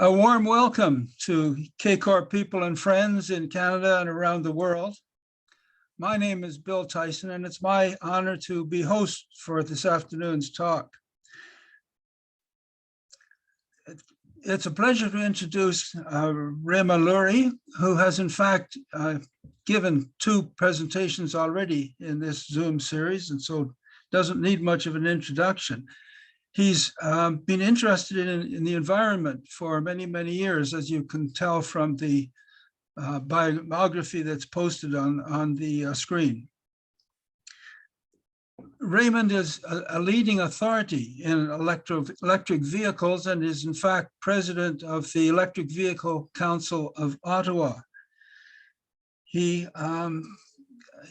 A warm welcome to KCOR people and friends in Canada and around the world. My name is Bill Tyson, and it's my honor to be host for this afternoon's talk. It's a pleasure to introduce Raymond Leury, who has in fact given 2 presentations already in this Zoom series, and so doesn't need much of an introduction. He's been interested in the environment for many, many years, as you can tell from the biography that's posted on the screen. Raymond is a leading authority in electric vehicles and is in fact president of the Electric Vehicle Council of Ottawa. He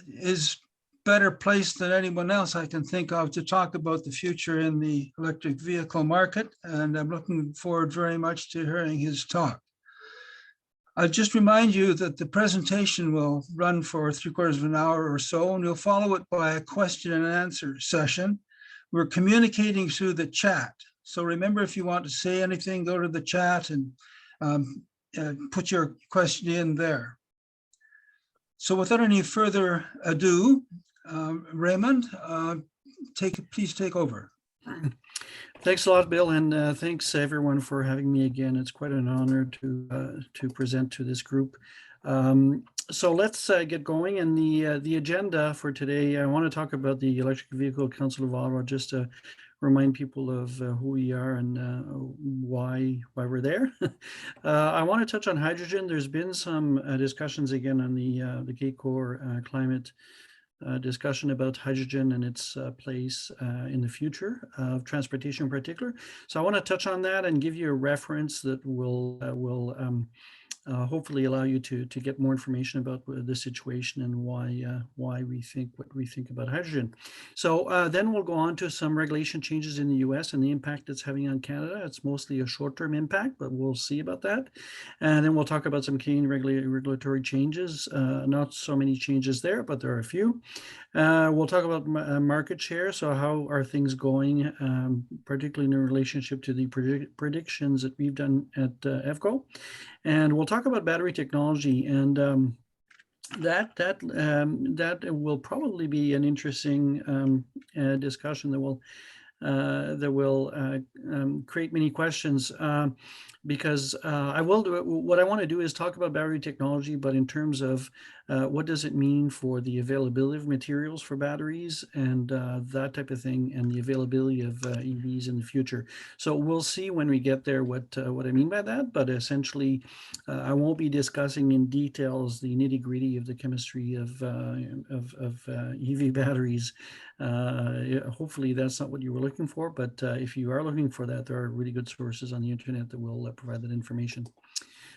is better placed than anyone else I can think of to talk about the future in the electric vehicle market, and I'm looking forward very much to hearing his talk. I'll just remind you that the presentation will run for 3/4 of an hour or so, and you'll follow it by a question and answer session. We're communicating through the chat. So remember, if you want to say anything, go to the chat and put your question in there. So without any further ado, Raymond, please take over. Thanks a lot, Bill, and thanks everyone for having me again. It's quite an honor to present to this group. So let's get going. And the agenda for today, I want to talk about the Electric Vehicle Council of Ottawa, just to remind people of who we are and why we're there. I want to touch on hydrogen. There's been some discussions again on the KCOR climate discussion about hydrogen and its place in the future of transportation in particular. So I want to touch on that and give you a reference that will hopefully allow you to get more information about the situation and why we think what we think about hydrogen. So then we'll go on to some regulation changes in the US and the impact it's having on Canada. It's mostly a short-term impact, but we'll see about that. And then we'll talk about some Canadian regulatory changes. Not so many changes there, but there are a few. We'll talk about market share. So how are things going, particularly in relationship to the predictions that we've done at EVCO. And we'll talk about battery technology, and that will probably be an interesting discussion that will create many questions, because what I want to do is talk about battery technology, but in terms of what does it mean for the availability of materials for batteries and that type of thing, and the availability of EVs in the future. So we'll see when we get there what I mean by that, but essentially I won't be discussing in details the nitty-gritty of the chemistry of EV batteries. Hopefully that's not what you were looking for, but if you are looking for that, there are really good sources on the internet that will provide that information.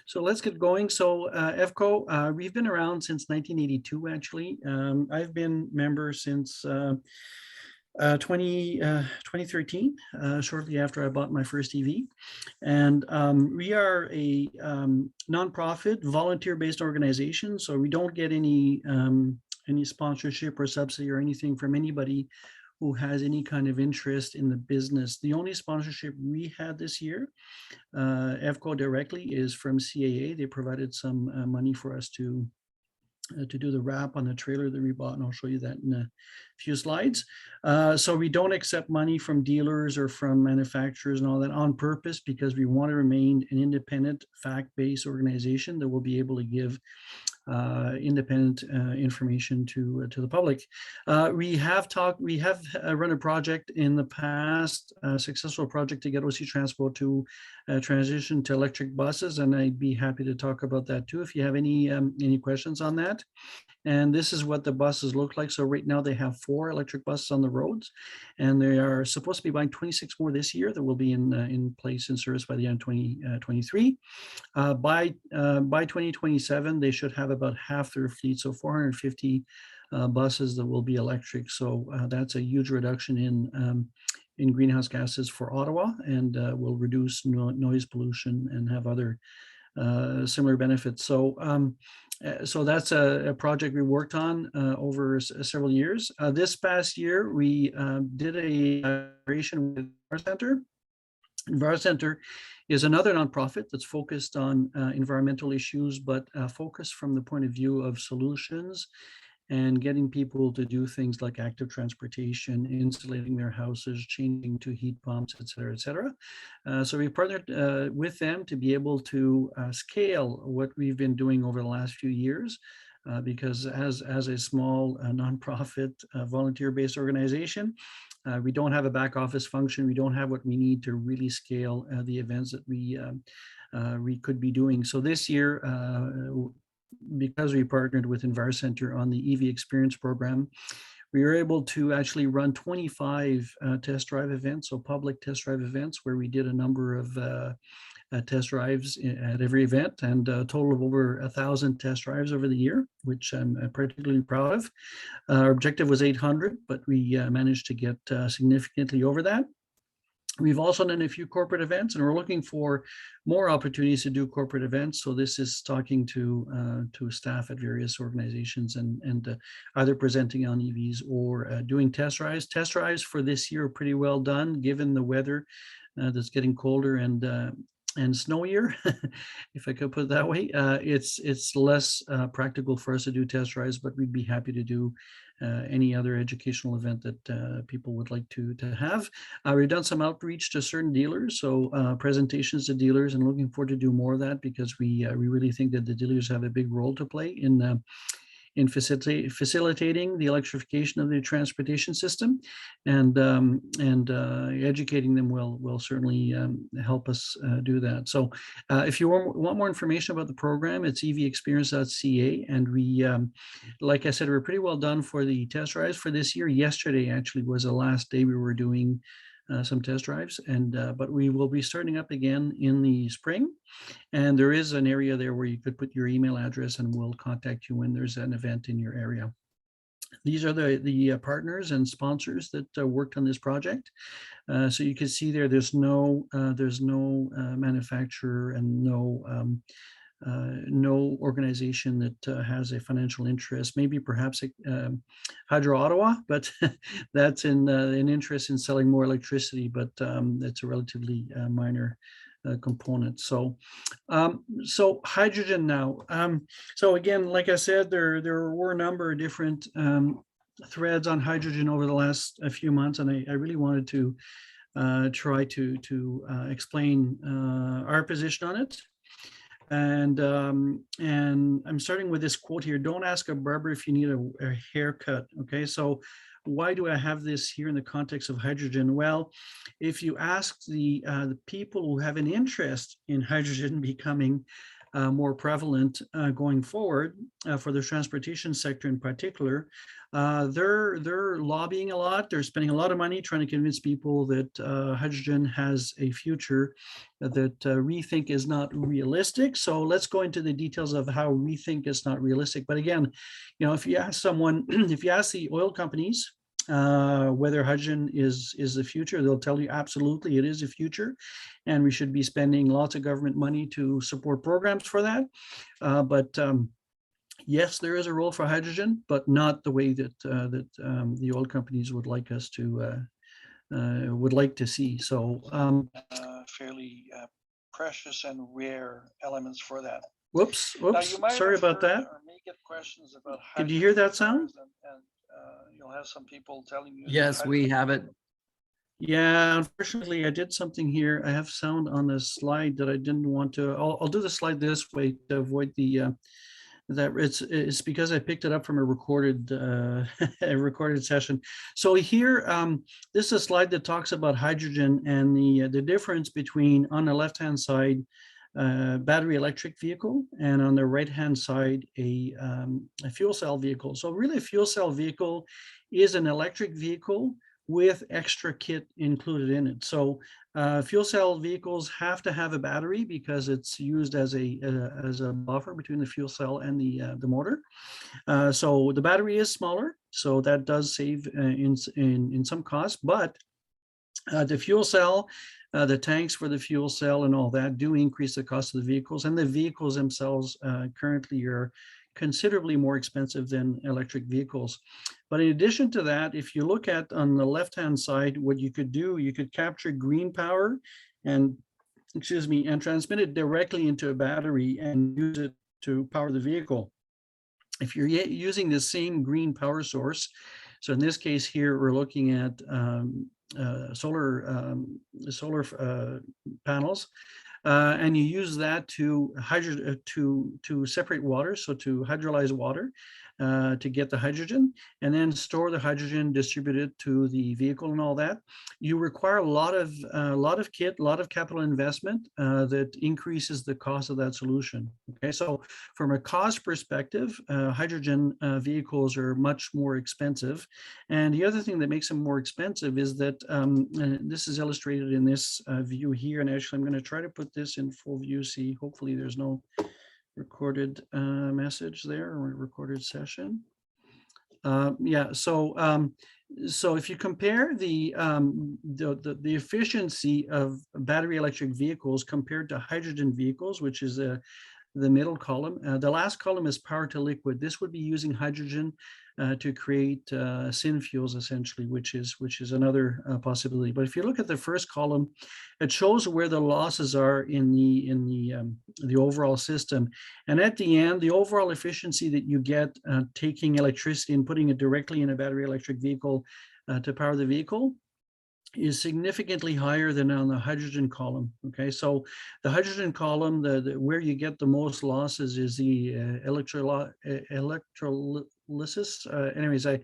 So let's get going. So EVCO, we've been around since 1982, actually. I've been member since 2013, shortly after I bought my first EV. And we are a nonprofit, volunteer-based organization, so we don't get any sponsorship or subsidy or anything from anybody who has any kind of interest in the business. The only sponsorship we had this year, EVCO directly, is from CAA. They provided some money for us to do the wrap on the trailer that we bought, and I'll show you that in a few slides. So we don't accept money from dealers or from manufacturers and all that on purpose, because we want to remain an independent, fact-based organization that will be able to give independent information to the public. We have run a project in the past, a successful project to get OC Transport to transition to electric buses, and I'd be happy to talk about that too if you have any questions on that. And this is what the buses look like. So right now they have 4 electric buses on the roads, and they are supposed to be buying 26 more this year that will be in place in service by the end of 2023. By 2027, they should have about half their fleet, so 450 buses that will be electric. So that's a huge reduction in greenhouse gases for Ottawa, and will reduce noise pollution and have other similar benefits. So that's a project we worked on over several years. This past year, we did a collaboration with Gore Center. Gore Center is another nonprofit that's focused on environmental issues, but focused from the point of view of solutions and getting people to do things like active transportation, insulating their houses, changing to heat pumps, et cetera, et cetera. So we partnered with them to be able to scale what we've been doing over the last few years. Because as a small nonprofit volunteer-based organization, we don't have a back office function. We don't have what we need to really scale the events that we could be doing. So this year, because we partnered with EnviroCenter on the EV Experience program, we were able to actually run 25 test drive events, so public test drive events, where we did a number of test drives at every event, and a total of over 1,000 test drives over the year, which I'm particularly proud of. Our objective was 800, but we managed to get significantly over that. We've also done a few corporate events, and we're looking for more opportunities to do corporate events. So this is talking to staff at various organizations and either presenting on EVs or doing test drives. Test drives for this year are pretty well done, given the weather that's getting colder and snowier, if I could put it that way. It's less practical for us to do test drives, but we'd be happy to do any other educational event that people would like to have. We've done some outreach to certain dealers, so presentations to dealers, and looking forward to do more of that, because we really think that the dealers have a big role to play in facilitating the electrification of the transportation system, and educating them will certainly help us do that. So if you want more information about the program, it's evexperience.ca, and we, like I said, we're pretty well done for the test drives for this year. Yesterday actually was the last day we were doing some test drives, and but we will be starting up again in the spring. And there is an area there where you could put your email address, and we'll contact you when there's an event in your area. These are the partners and sponsors that worked on this project. So you can see there's no manufacturer and no organization that has a financial interest. Maybe perhaps Hydro Ottawa, but that's an interest in selling more electricity, but that's a relatively minor component. So so hydrogen now. So again, like I said, there were a number of different threads on hydrogen over the last few months, and I really wanted to try to explain our position on it. And I'm starting with this quote here: "Don't ask a barber if you need a haircut." Okay, so why do I have this here in the context of hydrogen? Well, if you ask the people who have an interest in hydrogen becoming more prevalent going forward for the transportation sector in particular, they're lobbying a lot. They're spending a lot of money trying to convince people that hydrogen has a future that we think is not realistic. So let's go into the details of how we think it's not realistic. But again, you know, if you ask someone, if you ask the oil companies whether hydrogen is the future, they'll tell you absolutely it is the future, and we should be spending lots of government money to support programs for that. But yes, there is a role for hydrogen, but not the way that the oil companies would like us to see. So fairly precious and rare elements for that. Whoops, sorry about that. Or may get questions about hydrogen. Did you hear that sound? And you'll have some people telling you. Yes, we have it. Yeah, unfortunately, I did something here. I have sound on the slide that I didn't want to. I'll do the slide this way to avoid the that it's because I picked it up from a recorded a recorded session. So here, this is a slide that talks about hydrogen and the difference between, on the left-hand side, battery electric vehicle, and on the right-hand side, a fuel cell vehicle. So really, a fuel cell vehicle is an electric vehicle with extra kit included in it. So fuel cell vehicles have to have a battery because it's used as a buffer between the fuel cell and the motor. So the battery is smaller, so that does save in some costs, but the fuel cell, the tanks for the fuel cell and all that do increase the cost of the vehicles, and the vehicles themselves currently are considerably more expensive than electric vehicles. But in addition to that, if you look at on the left-hand side, what you could do, you could capture green power and excuse me, and transmit it directly into a battery and use it to power the vehicle. If you're using the same green power source, so in this case here, we're looking at solar panels, and you use that to to separate water, so to hydrolyze water to get the hydrogen, and then store the hydrogen, distribute it to the vehicle and all that. You require a lot of kit, a lot of capital investment that increases the cost of that solution. Okay, so from a cost perspective, hydrogen vehicles are much more expensive. And the other thing that makes them more expensive is that this is illustrated in this view here. And actually, I'm going to try to put this in full view. See, hopefully there's no recorded message there or recorded session. Yeah, so if you compare the efficiency of battery electric vehicles compared to hydrogen vehicles, which is the middle column. The last column is power to liquid. This would be using hydrogen to create syn fuels, essentially, which is another possibility. But if you look at the first column, it shows where the losses are in the overall system. And at the end, the overall efficiency that you get taking electricity and putting it directly in a battery electric vehicle to power the vehicle is significantly higher than on the hydrogen column. Okay, so the hydrogen column, where you get the most losses is the electrolysis. Anyways, I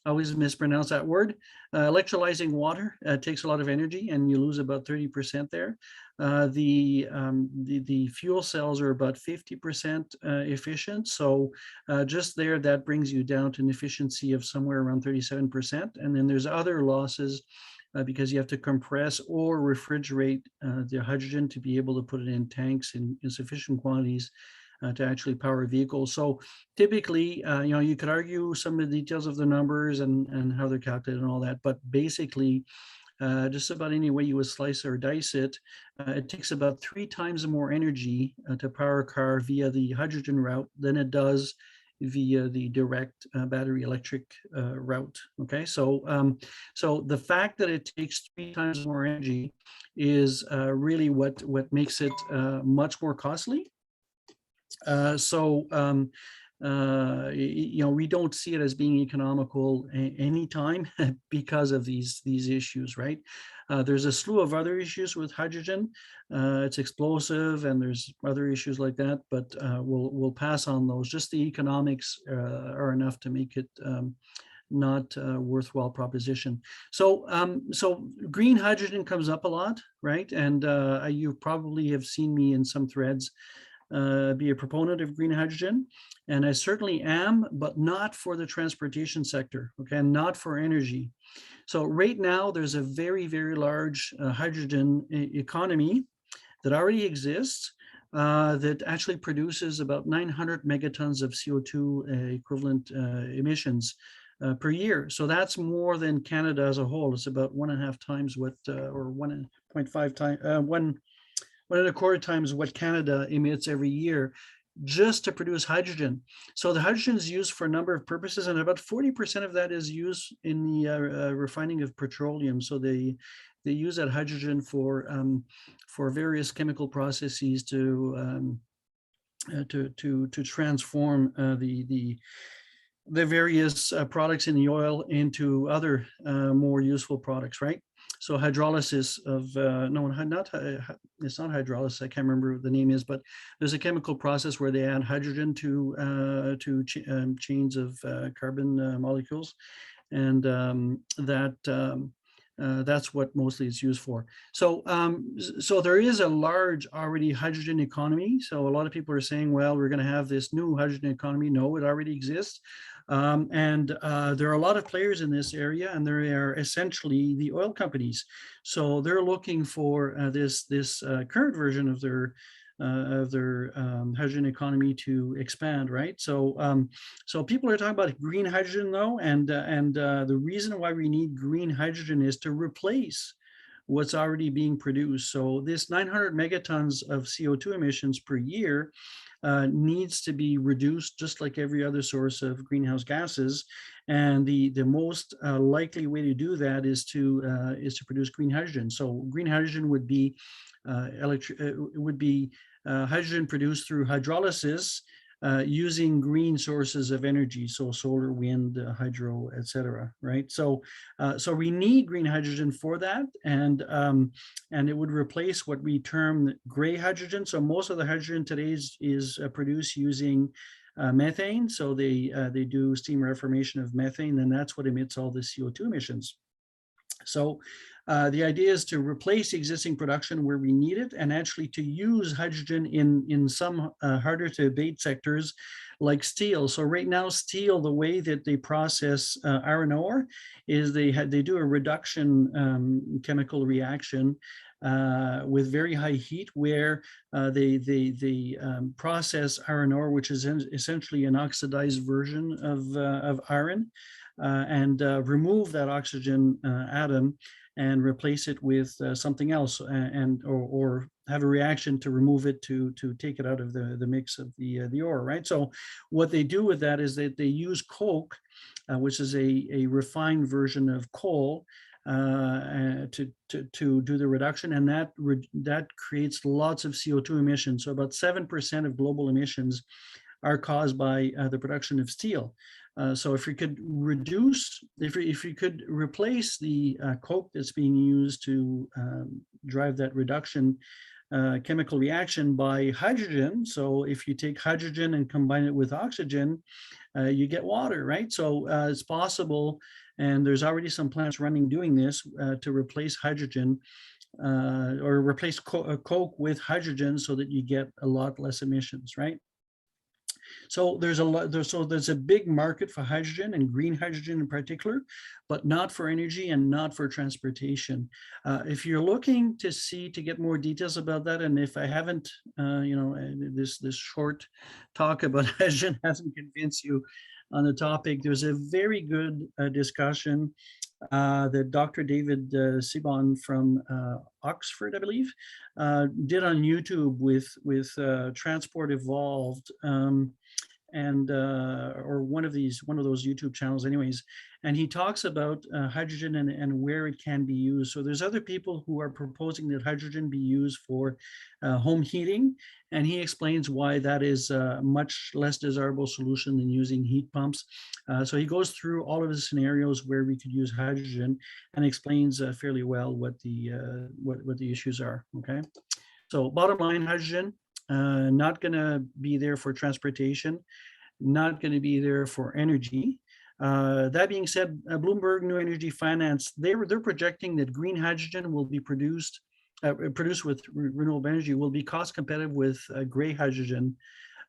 always mispronounce that word. Electrolyzing water takes a lot of energy, and you lose about 30% there. The fuel cells are about 50% efficient. So just there, that brings you down to an efficiency of somewhere around 37%. And then there's other losses because you have to compress or refrigerate the hydrogen to be able to put it in tanks in sufficient quantities to actually power vehicles. So typically, you could argue some of the details of the numbers and how they're calculated and all that, but basically, just about any way you would slice or dice it, it takes about 3 times more energy to power a car via the hydrogen route than it does via the direct battery electric route. Okay, so so the fact that it takes 3 times more energy is really what makes it much more costly. We don't see it as being economical anytime because of these issues, right? There's a slew of other issues with hydrogen. It's explosive, and there's other issues like that, but we'll pass on those. Just the economics are enough to make it not a worthwhile proposition. So green hydrogen comes up a lot, right? And you probably have seen me in some threads be a proponent of green hydrogen, and I certainly am, but not for the transportation sector, okay, and not for energy. So right now, there's a very, very large hydrogen economy that already exists that actually produces about 900 megatons of CO2 equivalent emissions per year. So that's more than Canada as a whole. It's about 1.5 times what, or 1.5 times, 1.25 times what Canada emits every year just to produce hydrogen. So the hydrogen is used for a number of purposes, and about 40% of that is used in the refining of petroleum. So they use that hydrogen for various chemical processes to transform the various products in the oil into other more useful products, right? So hydrolysis of, it's not hydrolysis, I can't remember what the name is, but there's a chemical process where they add hydrogen to chains of carbon molecules. And that's what mostly it's used for. So, so there is a large already hydrogen economy. So a lot of people are saying, well, we're going to have this new hydrogen economy. No, it already exists. And there are a lot of players in this area, and they are essentially the oil companies. So they're looking for this current version of their hydrogen economy to expand, right? So so people are talking about green hydrogen though, and the reason why we need green hydrogen is to replace what's already being produced. So this 900 megatons of CO2 emissions per year needs to be reduced, just like every other source of greenhouse gases. And the most likely way to do that is to produce green hydrogen. So green hydrogen would be hydrogen produced through hydrolysis using green sources of energy, so solar, wind, hydro, etc. Right? So we need green hydrogen for that, and it would replace what we term gray hydrogen. So most of the hydrogen today is produced using methane. So they do steam reformation of methane, and that's what emits all the CO2 emissions. So the idea is to replace existing production where we need it, and actually to use hydrogen in some harder to abate sectors like steel. So right now, steel, the way that they process iron ore is they do a reduction chemical reaction with very high heat, where they process iron ore, which is essentially an oxidized version of iron, and remove that oxygen atom and replace it with something else, or have a reaction to remove it to take it out of the mix of the ore, right? So what they do with that is that they use coke, which is a refined version of coal, to do the reduction, and that creates lots of CO2 emissions. So about 7% of global emissions are caused by the production of steel. So if you could replace the coke that's being used to drive that reduction chemical reaction by hydrogen. So if you take hydrogen and combine it with oxygen, you get water, right? So it's possible, and there's already some plants running doing this to replace hydrogen or replace coke with hydrogen, so that you get a lot less emissions, right? So there's a big market for hydrogen, and green hydrogen in particular, but not for energy and not for transportation. If you're looking to get more details about that, and if I haven't, this short talk about hydrogen hasn't convinced you on the topic, there's a very good discussion that Dr. David Sibon from Oxford, I believe, did on YouTube with Transport Evolved, or one of those YouTube channels anyways, and he talks about hydrogen and where it can be used. So there's other people who are proposing that hydrogen be used for home heating, and he explains why that is a much less desirable solution than using heat pumps. So he goes through all of the scenarios where we could use hydrogen, and explains fairly well what the issues are. Okay, so bottom line, hydrogen not going to be there for transportation, not going to be there for energy. That being said, Bloomberg New Energy Finance, they're projecting that green hydrogen will be produced with renewable energy, will be cost competitive with gray hydrogen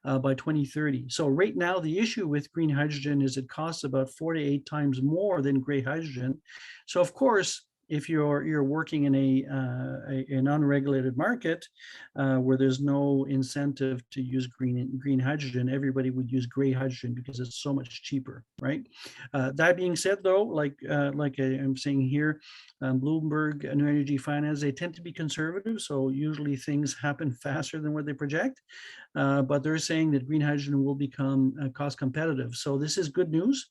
by 2030. So right now, the issue with green hydrogen is it costs about 4 to 8 times more than gray hydrogen. So of course, if you're working in an unregulated market where there's no incentive to use green hydrogen, everybody would use gray hydrogen because it's so much cheaper, right? That being said, though, like I'm saying here, Bloomberg New Energy Finance, they tend to be conservative, so usually things happen faster than what they project. But they're saying that green hydrogen will become cost competitive. So this is good news.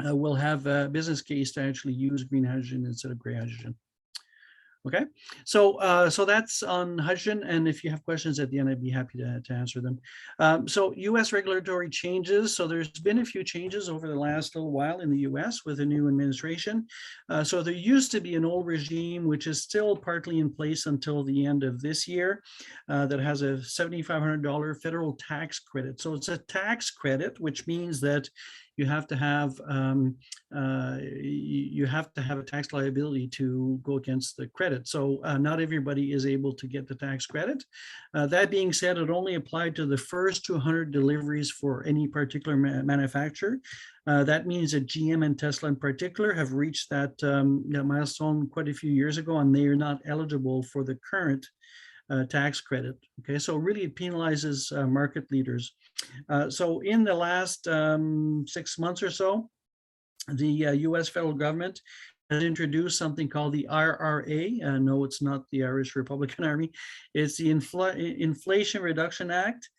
We'll have a business case to actually use green hydrogen instead of gray hydrogen. Okay, so that's on hydrogen, and if you have questions at the end, I'd be happy to answer them. So US regulatory changes. So there's been a few changes over the last little while in the US with a new administration. So there used to be an old regime, which is still partly in place until the end of this year, that has a $7,500 federal tax credit. So it's a tax credit, which means that you have to have a tax liability to go against the credit. So not everybody is able to get the tax credit. That being said, it only applied to the first 200 deliveries for any particular manufacturer. That means that GM and Tesla in particular have reached that milestone quite a few years ago, and they are not eligible for the current tax credit. Okay, so really it penalizes market leaders. So in the last 6 months or so, the US federal government has introduced something called the IRA. No, it's not the Irish Republican Army. It's the Inflation Reduction Act.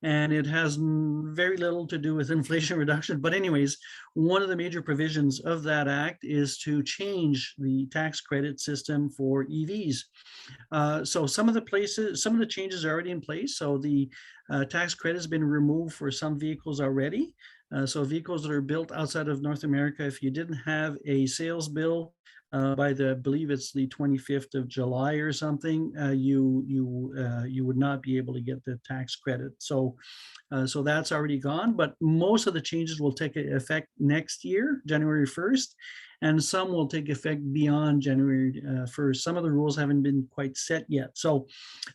And it has very little to do with inflation reduction. But anyways, one of the major provisions of that act is to change the tax credit system for EVs. So some of the changes are already in place. So the tax credit has been removed for some vehicles already. So vehicles that are built outside of North America, if you didn't have a sales bill by I believe it's the 25th of July or something, you would not be able to get the tax credit. So that's already gone, but most of the changes will take effect next year, January 1st, and some will take effect beyond January 1st. Some of the rules haven't been quite set yet. So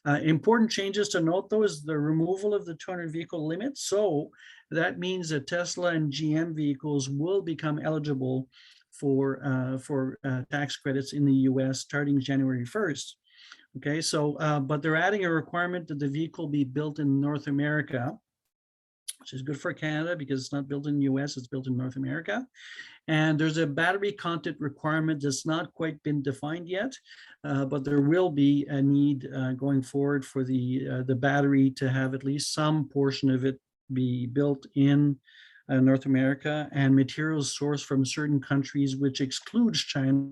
important changes to note, though, is the removal of the 200 vehicle limit. So that means that Tesla and GM vehicles will become eligible for tax credits in the US starting January 1st. Okay, so, but they're adding a requirement that the vehicle be built in North America, which is good for Canada because it's not built in the US, it's built in North America. And there's a battery content requirement that's not quite been defined yet, but there will be a need going forward for the battery to have at least some portion of it be built in North America, and materials sourced from certain countries, which excludes China.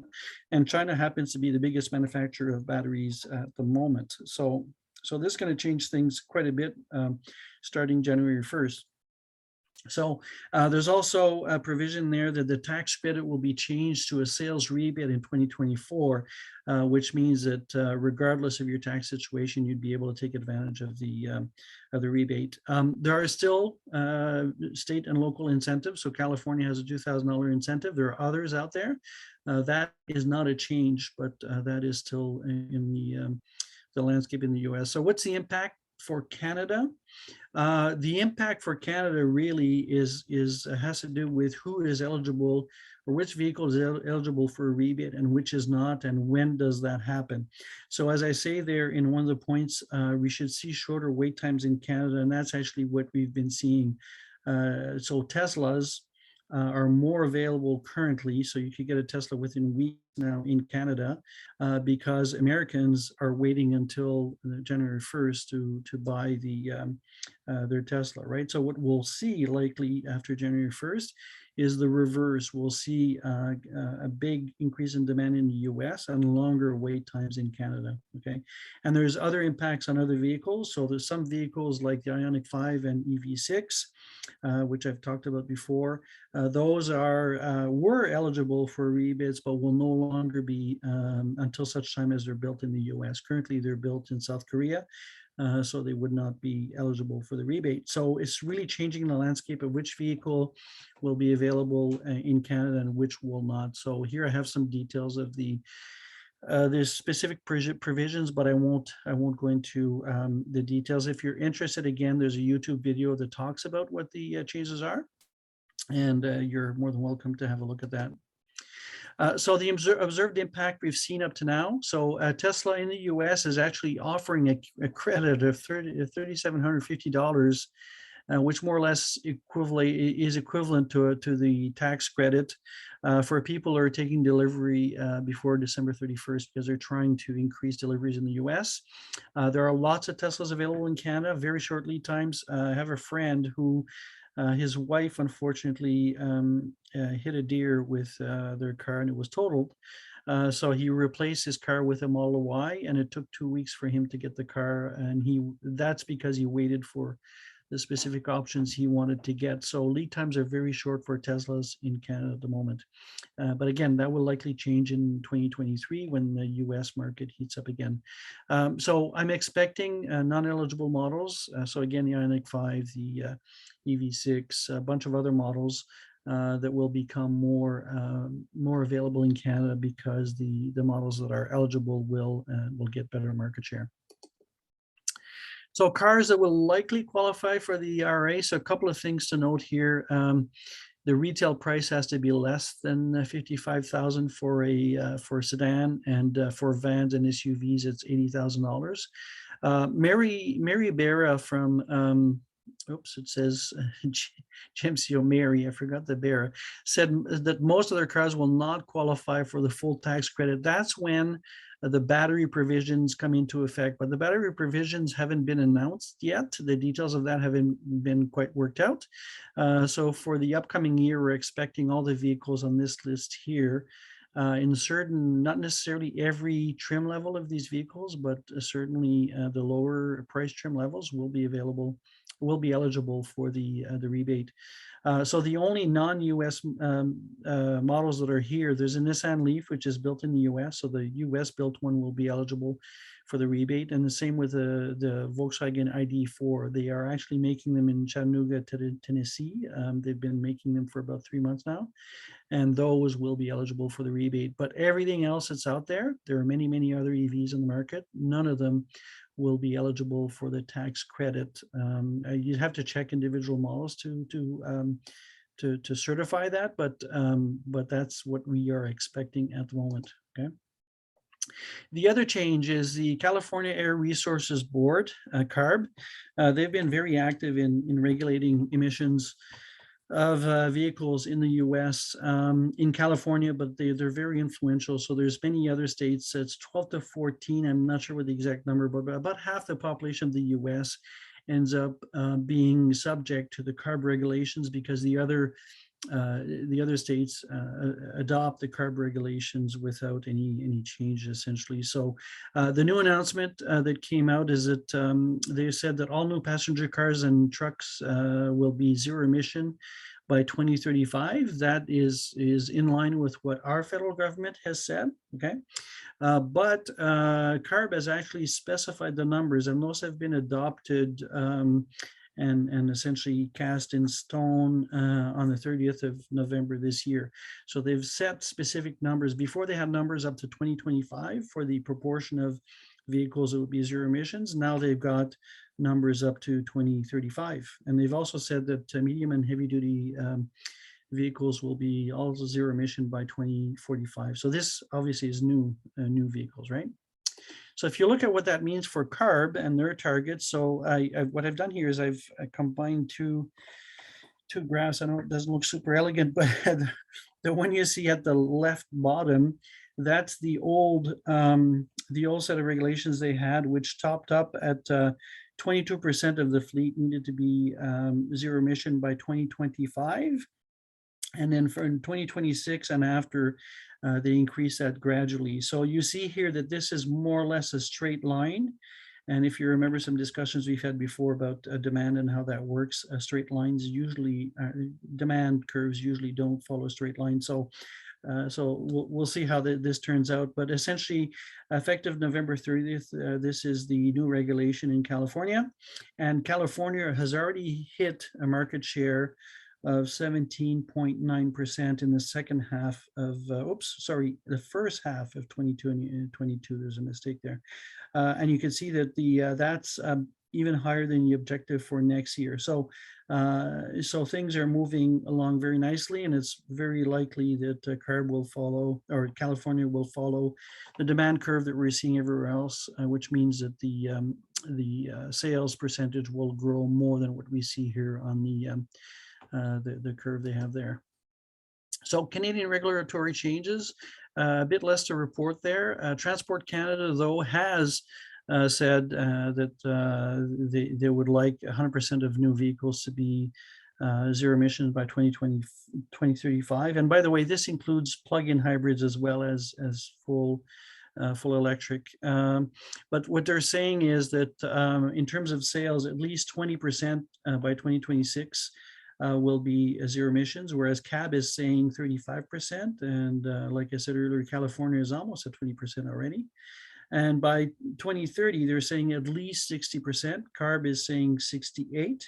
And China happens to be the biggest manufacturer of batteries at the moment. So this is going to change things quite a bit starting January 1st. So there's also a provision there that the tax credit will be changed to a sales rebate in 2024, which means that regardless of your tax situation, you'd be able to take advantage of the rebate. There are still state and local incentives. So California has a $2,000 incentive. There are others out there. That is not a change, but that is still in the landscape in the US. So what's the impact for Canada? The impact for Canada really has to do with who is eligible, or which vehicle is eligible for a rebate and which is not, and when does that happen. So as I say there in one of the points, we should see shorter wait times in Canada, and that's actually what we've been seeing. So Teslas are more available currently, so you could get a Tesla within weeks now in Canada, because Americans are waiting until January 1st to buy their Tesla, right? So what we'll see likely after January 1st is the reverse. We'll see a big increase in demand in the US and longer wait times in Canada, okay? And there's other impacts on other vehicles. So there's some vehicles like the Ioniq 5 and EV6, which I've talked about before. Those were eligible for rebates, but will no longer be until such time as they're built in the US. Currently, they're built in South Korea, so they would not be eligible for the rebate. So it's really changing the landscape of which vehicle will be available in Canada and which will not. So here I have some details of there's specific provisions, but I won't go into the details. If you're interested, again, there's a YouTube video that talks about what the changes are, and you're more than welcome to have a look at that. So the observed impact we've seen up to now. So Tesla in the US is actually offering a credit of $3,750, which more or less is equivalent to the tax credit for people who are taking delivery before December 31st, because they're trying to increase deliveries in the US. There are lots of Teslas available in Canada, very short lead times. I have a friend who his wife unfortunately hit a deer with their car and it was totaled. So he replaced his car with a Model Y, and it took 2 weeks for him to get the car. And that's because he waited for the specific options he wanted to get. So lead times are very short for Teslas in Canada at the moment. But again, that will likely change in 2023 when the US market heats up again. So I'm expecting non-eligible models. So again, the Ioniq 5, the EV6, a bunch of other models that will become more available in Canada, because the models that are eligible will get better market share. So cars that will likely qualify for the IRA. So a couple of things to note here. The retail price has to be less than $55,000 for a sedan, and for vans and SUVs, it's $80,000. Mary Berra from oops, it says James O'Mary, I forgot the bearer, said that most of their cars will not qualify for the full tax credit. That's when the battery provisions come into effect, but the battery provisions haven't been announced yet. The details of that haven't been quite worked out. So for the upcoming year, we're expecting all the vehicles on this list here in certain, not necessarily every trim level of these vehicles, but certainly the lower price trim levels will be available, will be eligible for the rebate. So the only non-US models that are here, there's a Nissan Leaf, which is built in the US. So the US built one will be eligible for the rebate. And the same with the Volkswagen ID4. They are actually making them in Chattanooga, Tennessee. They've been making them for about 3 months now, and those will be eligible for the rebate. But everything else that's out there, there are many, many other EVs in the market. None of them will be eligible for the tax credit. You have to check individual models to certify that, but that's what we are expecting at the moment. Okay. The other change is the California Air Resources Board, CARB. They've been very active in regulating emissions of vehicles in the US, in California, but they're very influential. So there's many other states. It's 12 to 14. I'm not sure what the exact number, but about half the population of the US ends up being subject to the CARB regulations, because the other states adopt the CARB regulations without any change, essentially. So the new announcement that came out is that they said that all new passenger cars and trucks will be zero emission by 2035. That is in line with what our federal government has said. Okay. But CARB has actually specified the numbers, and those have been adopted and essentially cast in stone on the 30th of November this year. So they've set specific numbers. Before, they had numbers up to 2025 for the proportion of vehicles that would be zero emissions. Now they've got numbers up to 2035. And they've also said that medium and heavy duty vehicles will be also zero emission by 2045. So this obviously is new vehicles, right? So if you look at what that means for CARB and their targets, so what I've done here is I've combined two graphs. I know it doesn't look super elegant, but the one you see at the left bottom, that's the old set of regulations they had, which topped up at 22% of the fleet needed to be zero emission by 2025. And then for 2026 and after, they increase that gradually. So you see here that this is more or less a straight line. And if you remember some discussions we've had before about demand and how that works, straight lines usually, demand curves usually don't follow straight lines. So we'll see how this turns out. But essentially, effective November 30th, this is the new regulation in California. And California has already hit a market share of 17.9% in the second half of, the first half of 2022. There's a mistake there. And you can see that that's even higher than the objective for next year. So things are moving along very nicely, and it's very likely that CARB will follow, or California will follow the demand curve that we're seeing everywhere else, which means that the sales percentage will grow more than what we see here on the curve they have there. So Canadian regulatory changes, a bit less to report there. Transport Canada, though, has said that they would like 100% of new vehicles to be zero emissions by 2035. And by the way, this includes plug-in hybrids as well as full electric. But what they're saying is that in terms of sales, at least 20% by 2026 will be zero emissions, whereas CAB is saying 35%. And like I said earlier, California is almost at 20% already. And by 2030, they're saying at least 60%. CARB is saying 68%.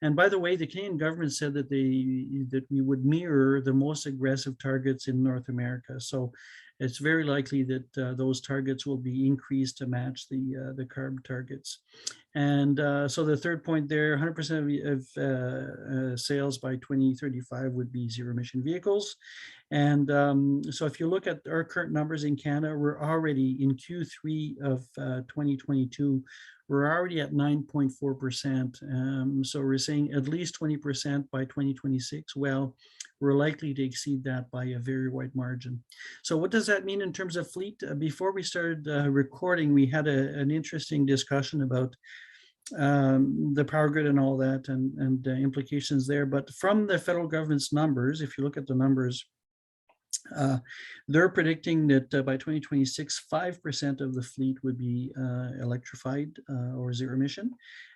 And by the way, the Canadian government said that we would mirror the most aggressive targets in North America. So it's very likely that those targets will be increased to match the CARB targets. And so the third point there, 100% of sales by 2035 would be zero emission vehicles. And so if you look at our current numbers in Canada, we're already in Q3 of 2022, We're already at 9.4%. So we're saying at least 20% by 2026. Well, we're likely to exceed that by a very wide margin. So what does that mean in terms of fleet? Before we started recording, we had an interesting discussion about the power grid and all that and implications there. But from the federal government's numbers, if you look at the numbers, they're predicting that by 2026, 5% of the fleet would be electrified or zero emission,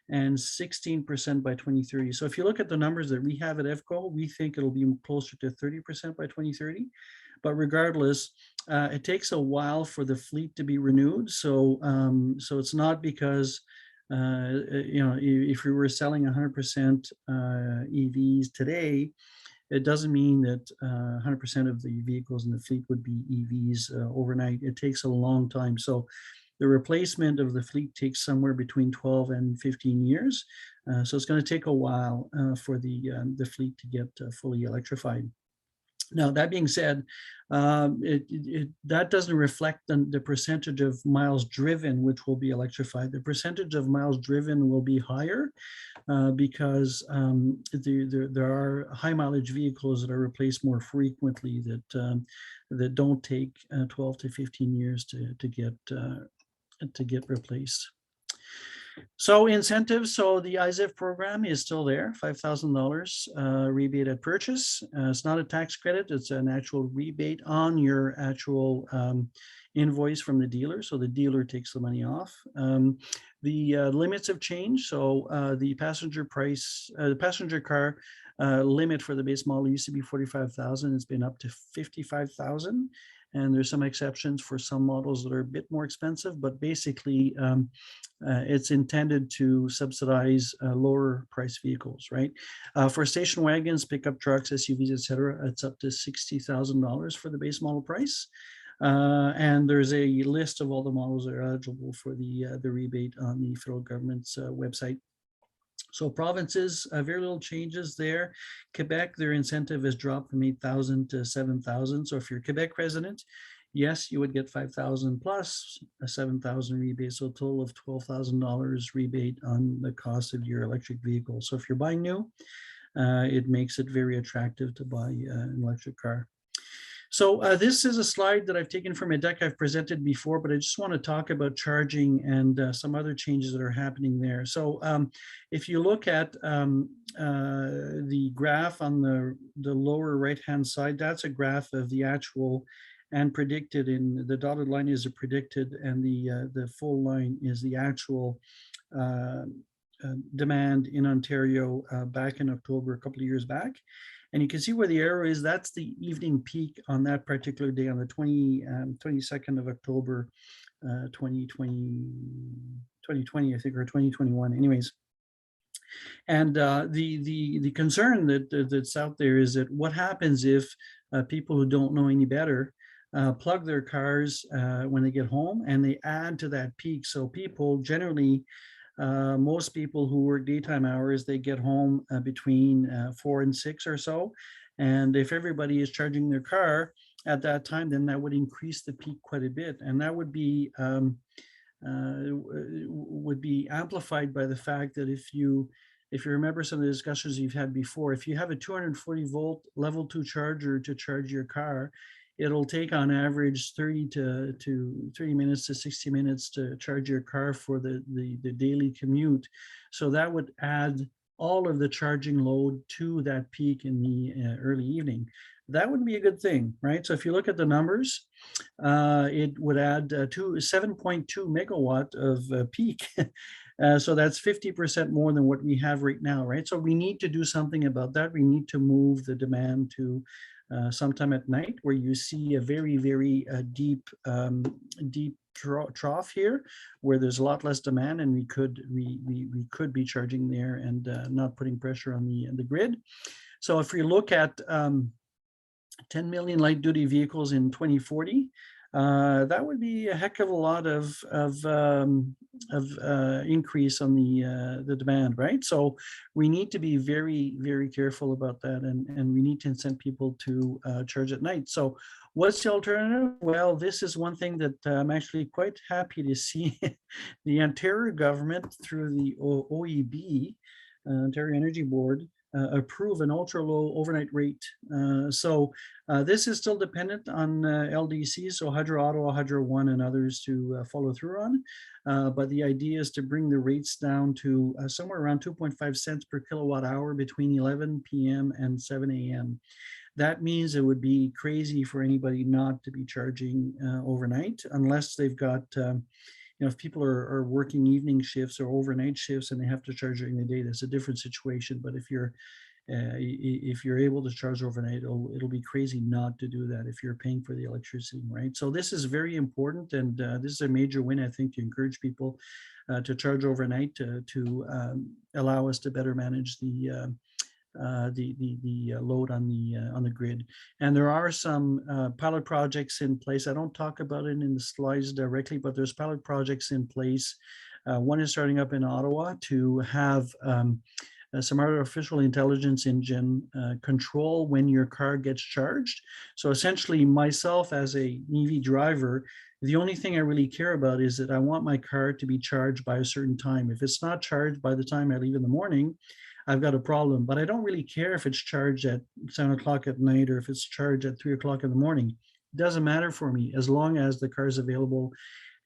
and 16% by 2030. So if you look at the numbers that we have at EVCO, we think it'll be closer to 30% by 2030. But regardless, it takes a while for the fleet to be renewed. So it's not because if we were selling 100% EVs today, it doesn't mean that 100% of the vehicles in the fleet would be EVs overnight. It takes a long time. So the replacement of the fleet takes somewhere between 12 and 15 years. So it's going to take a while for the fleet to get fully electrified. Now, that being said, that doesn't reflect the percentage of miles driven, which will be electrified. The percentage of miles driven will be higher because there are high mileage vehicles that are replaced more frequently that don't take 12 to 15 years to get replaced. So incentives, so the IZEV program is still there, $5,000 rebate at purchase. It's not a tax credit, it's an actual rebate on your actual invoice from the dealer. So the dealer takes the money off. The limits have changed. So the passenger car limit for the base model used to be 45,000. It's been up to 55,000. And there's some exceptions for some models that are a bit more expensive, but basically it's intended to subsidize lower price vehicles, right? For station wagons, pickup trucks, SUVs, etc., it's up to $60,000 for the base model price. And there's a list of all the models that are eligible for the rebate on the federal government's website. So provinces, very little changes there. Quebec, their incentive has dropped from 8,000 to 7,000. So if you're a Quebec resident, yes, you would get 5,000 plus a 7,000 rebate. So a total of $12,000 rebate on the cost of your electric vehicle. So if you're buying new, it makes it very attractive to buy an electric car. So this is a slide that I've taken from a deck I've presented before, but I just want to talk about charging and some other changes that are happening there. So if you look at the graph on the lower right-hand side, that's a graph of the actual and predicted. In the dotted line is a predicted, and the full line is the actual demand in Ontario back in October, a couple of years back. And you can see where the arrow is. That's the evening peak on that particular day on the 22nd of October, 2020, I think, or 2021. Anyways, and the concern that's out there is that what happens if people who don't know any better plug their cars when they get home and they add to that peak. So people generally, most people who work daytime hours, they get home between 4 and 6 or so. And if everybody is charging their car at that time, then that would increase the peak quite a bit. And that would be amplified by the fact that if you remember some of the discussions you've had before, if you have a 240 volt level 2 charger to charge your car, it'll take on average 30 minutes to 60 minutes to charge your car for the daily commute. So that would add all of the charging load to that peak in the early evening. That would be a good thing, right? So if you look at the numbers, it would add 7.2 megawatt of peak. So that's 50% more than what we have right now, right? So we need to do something about that. We need to move the demand to sometime at night where you see a very, very deep trough here where there's a lot less demand, and we could be charging there and not putting pressure on the grid. So if we look at 10 million light duty vehicles in 2040, that would be a heck of a lot of increase on the demand, right? So we need to be very, very careful about that, and we need to incent people to charge at night. So what's the alternative? Well, this is one thing that I'm actually quite happy to see the Ontario government through the OEB, Ontario Energy Board, approve an ultra low overnight rate. This is still dependent on LDC, so Hydro Ottawa, Hydro One, and others to follow through on. But the idea is to bring the rates down to somewhere around 2.5 cents per kilowatt hour between 11 p.m. and 7 a.m. That means it would be crazy for anybody not to be charging overnight, unless they've got if people are working evening shifts or overnight shifts and they have to charge during the day, that's a different situation. But if you're able to charge overnight, it'll be crazy not to do that if you're paying for the electricity, right? So this is very important, and this is a major win, I think, to encourage people to charge overnight to allow us to better manage the load on the grid. And there are some pilot projects in place. I don't talk about it in the slides directly, but there's pilot projects in place. One is starting up in Ottawa to have some artificial intelligence engine control when your car gets charged. So essentially, myself as a EV driver, the only thing I really care about is that I want my car to be charged by a certain time. If it's not charged by the time I leave in the morning, I've got a problem. But I don't really care if it's charged at 7 o'clock at night or if it's charged at 3 o'clock in the morning. It doesn't matter for me as long as the car is available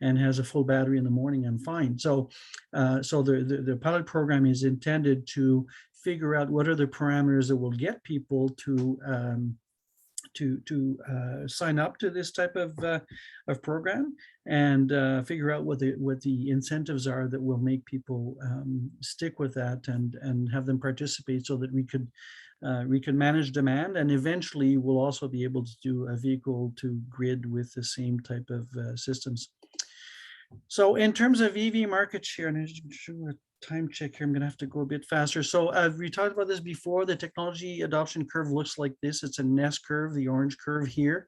and has a full battery in the morning. I'm fine. So, the pilot program is intended to figure out what are the parameters that will get people to sign up to this type of program, and figure out what the incentives are that will make people stick with that and have them participate, so that we could manage demand, and eventually we'll also be able to do a vehicle to grid with the same type of systems. So in terms of EV market share, and I just do a time check here, I'm going to have to go a bit faster. So we talked about this before. The technology adoption curve looks like this. It's an S curve, the orange curve here.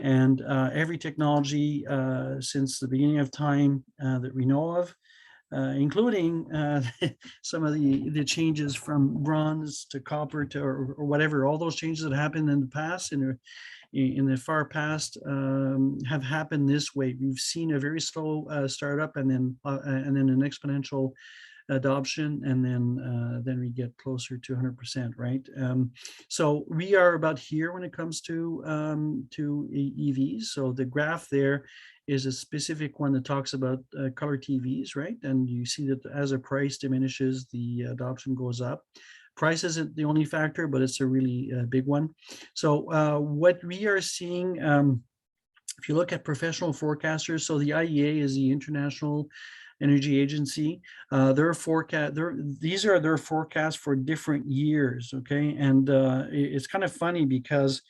And every technology since the beginning of time that we know of, including some of the changes from bronze to copper to or whatever, all those changes that happened in the past, in the far past, have happened this way. We've seen a very slow startup, and then an exponential adoption, and then we get closer to 100%, right? So we are about here when it comes to EVs. So the graph there is a specific one that talks about color TVs, right? And you see that as the price diminishes, the adoption goes up. Price isn't the only factor, but it's a really big one. So what we are seeing, if you look at professional forecasters, so the IEA is the International Energy Agency. These are their forecasts for different years, okay? And it's kind of funny because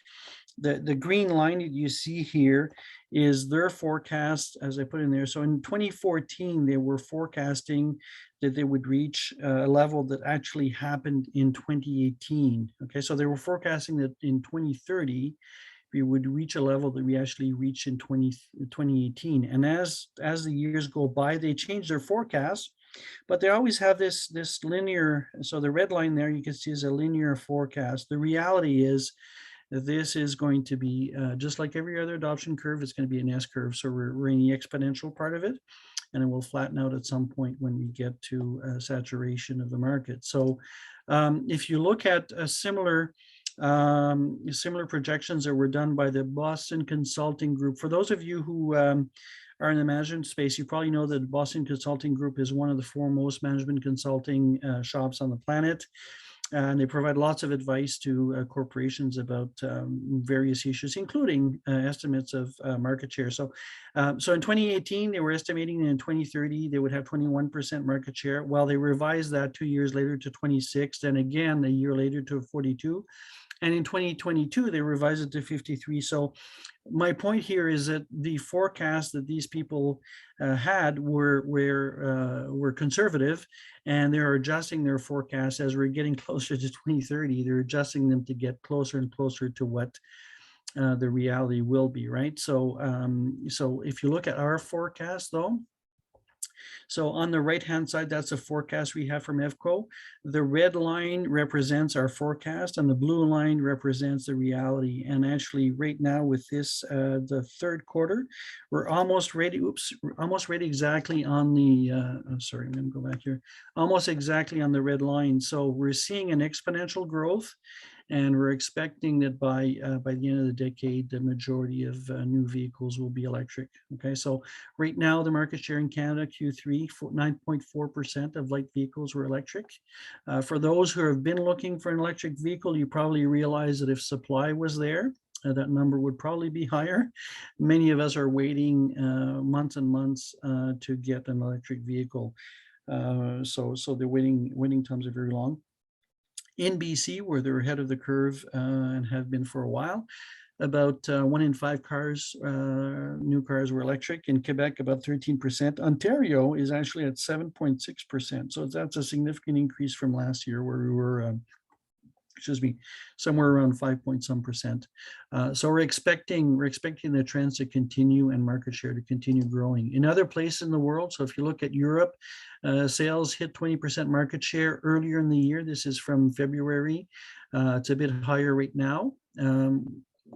the green line that you see here is their forecast, as I put in there. So in 2014, they were forecasting that they would reach a level that actually happened in 2018. Okay, so they were forecasting that in 2030, we would reach a level that we actually reached in 2018. And as the years go by, they change their forecast, but they always have this linear. So the red line there you can see is a linear forecast. The reality is this is going to be just like every other adoption curve. It's going to be an S curve. So we're in the exponential part of it, and it will flatten out at some point when we get to saturation of the market. So if you look at a similar projections that were done by the Boston Consulting Group, for those of you who are in the management space, you probably know that Boston Consulting Group is one of the foremost management consulting shops on the planet. And they provide lots of advice to corporations about various issues, including estimates of market share. So in 2018, they were estimating that in 2030, they would have 21% market share. Well, they revised that 2 years later to 26, and again, a year later to 42. And in 2022, they revised it to 53. So my point here is that the forecasts that these people had were conservative, and they're adjusting their forecasts as we're getting closer to 2030. They're adjusting them to get closer and closer to what the reality will be, right? So, so if you look at our forecast, though, so on the right-hand side, that's a forecast we have from EVCO. The red line represents our forecast, and the blue line represents the reality. And actually, right now with this, the third quarter, we're almost ready. Oops, almost ready exactly on the. Sorry, I'm going to go back here. Almost exactly on the red line. So we're seeing an exponential growth. And we're expecting that by the end of the decade, the majority of new vehicles will be electric. Okay, so right now the market share in Canada Q3, 9.4% of light vehicles were electric. For those who have been looking for an electric vehicle, you probably realize that if supply was there, that number would probably be higher. Many of us are waiting months and months to get an electric vehicle. So the waiting times are very long. In BC, where they're ahead of the curve and have been for a while, about 1 in 5 cars, new cars were electric. In Quebec, about 13%. Ontario is actually at 7.6%. So that's a significant increase from last year, where we were somewhere around 5-point-some%. So we're expecting the trends to continue and market share to continue growing. In other places in the world, so if you look at Europe, sales hit 20% market share earlier in the year. This is from February. It's a bit higher right now.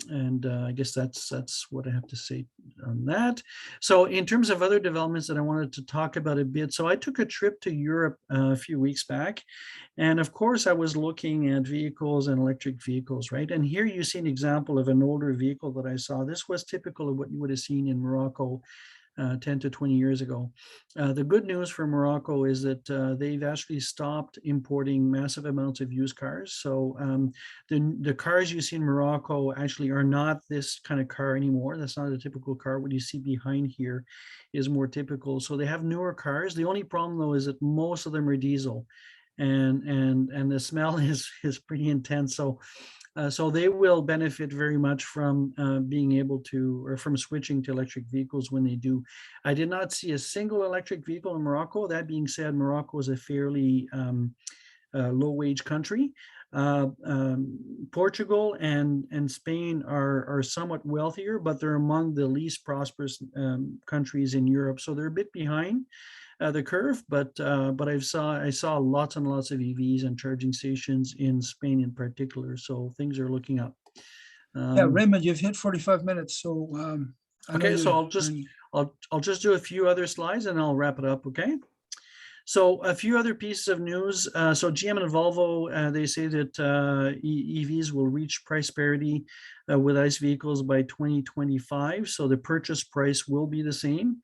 And I guess that's what I have to say on that. So in terms of other developments that I wanted to talk about a bit, so I took a trip to Europe a few weeks back, and of course I was looking at vehicles and electric vehicles, right? And here you see an example of an older vehicle that I saw. This was typical of what you would have seen in Morocco 10 to 20 years ago. The good news for Morocco is that they've actually stopped importing massive amounts of used cars. So the cars you see in Morocco actually are not this kind of car anymore. That's not a typical car. What you see behind here is more typical. So they have newer cars. The only problem, though, is that most of them are diesel, and the smell is pretty intense. So they will benefit very much from being able to, or from switching to electric vehicles when they do. I did not see a single electric vehicle in Morocco. That being said, Morocco is a fairly low-wage country. Portugal and Spain are somewhat wealthier, but they're among the least prosperous countries in Europe. So they're a bit behind the curve, but I saw lots and lots of EVs and charging stations in Spain in particular. So things are looking up. Yeah, Raymond, you've hit 45 minutes. So okay, so I'll just do a few other slides and I'll wrap it up. Okay. So a few other pieces of news. So GM and Volvo, they say that EVs will reach price parity with ICE vehicles by 2025. So the purchase price will be the same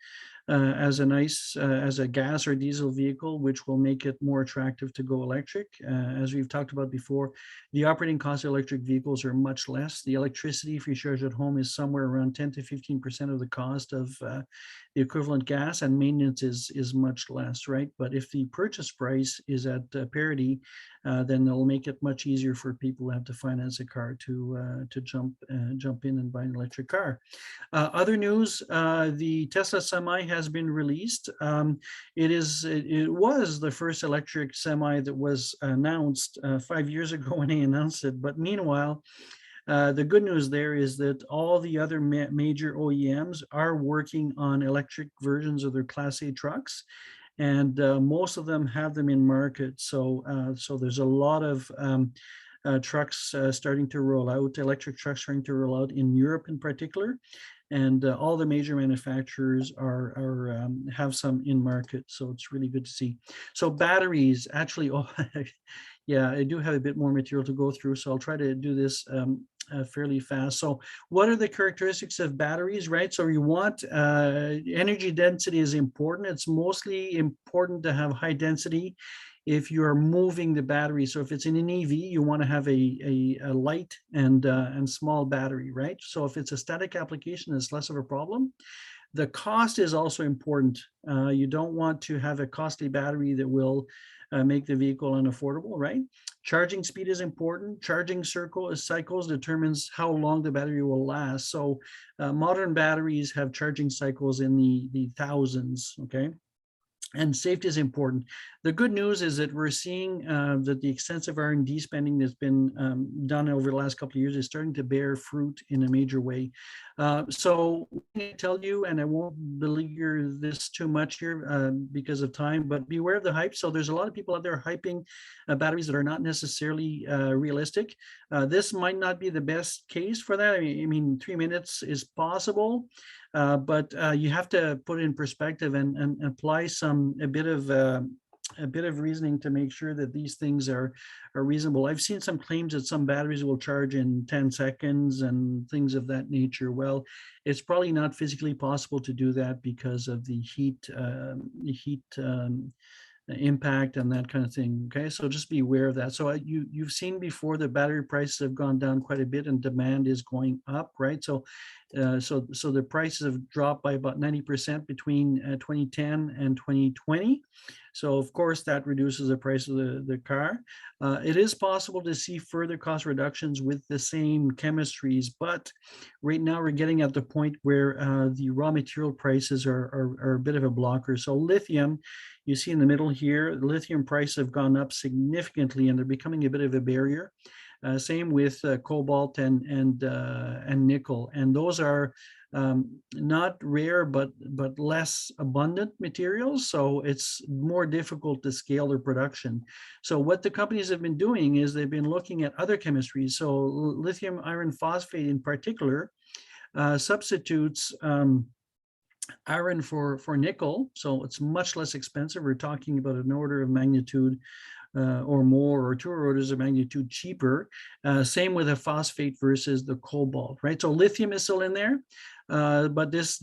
as as a gas or diesel vehicle, which will make it more attractive to go electric. As we've talked about before, the operating costs of electric vehicles are much less. The electricity, if you charge at home, is somewhere around 10 to 15% of the cost of the equivalent gas, and maintenance is much less, right? But if the purchase price is at parity, then it'll make it much easier for people who have to finance a car to jump in and buy an electric car. Other news: the Tesla Semi has been released. It was the first electric semi that was announced 5 years ago when they announced it. But meanwhile, the good news there is that all the other major OEMs are working on electric versions of their Class A trucks, and most of them have them in market. So there's a lot of trucks starting to roll out, electric trucks starting to roll out in Europe in particular. And all the major manufacturers have some in market, so it's really good to see. So batteries, actually, yeah, I do have a bit more material to go through, so I'll try to do this fairly fast. So what are the characteristics of batteries, right? So you want energy density is important. It's mostly important to have high density if you are moving the battery. So if it's in an EV, you want to have a light and small battery, right? So if it's a static application, it's less of a problem. The cost is also important. You don't want to have a costly battery that will make the vehicle unaffordable, right? Charging speed is important. Charging cycles determines how long the battery will last. So modern batteries have charging cycles in the thousands, okay? And safety is important. The good news is that we're seeing that the extensive R&D spending that's been done over the last couple of years is starting to bear fruit in a major way. So I tell you, and I won't beleaguer this too much here because of time, but beware of the hype. So there's a lot of people out there hyping batteries that are not necessarily realistic. This might not be the best case for that. I mean 3 minutes is possible, but you have to put it in perspective and apply a bit of reasoning to make sure that these things are reasonable. I've seen some claims that some batteries will charge in 10 seconds and things of that nature. Well, it's probably not physically possible to do that because of the heat impact and that kind of thing. Okay, so just be aware of that. So you've seen before that battery prices have gone down quite a bit and demand is going up, right? So the prices have dropped by about 90% between 2010 and 2020. So of course that reduces the price of the car. It is possible to see further cost reductions with the same chemistries, but right now we're getting at the point where the raw material prices are a bit of a blocker. So lithium, you see in the middle here, the lithium prices have gone up significantly and they're becoming a bit of a barrier. Same with cobalt and nickel, and those are not rare but less abundant materials, so it's more difficult to scale their production. So what the companies have been doing is they've been looking at other chemistries. So lithium iron phosphate in particular substitutes iron for nickel, so it's much less expensive. We're talking about an order of magnitude or more, or 2 orders of magnitude cheaper. Same with a phosphate versus the cobalt, right? So lithium is still in there, but this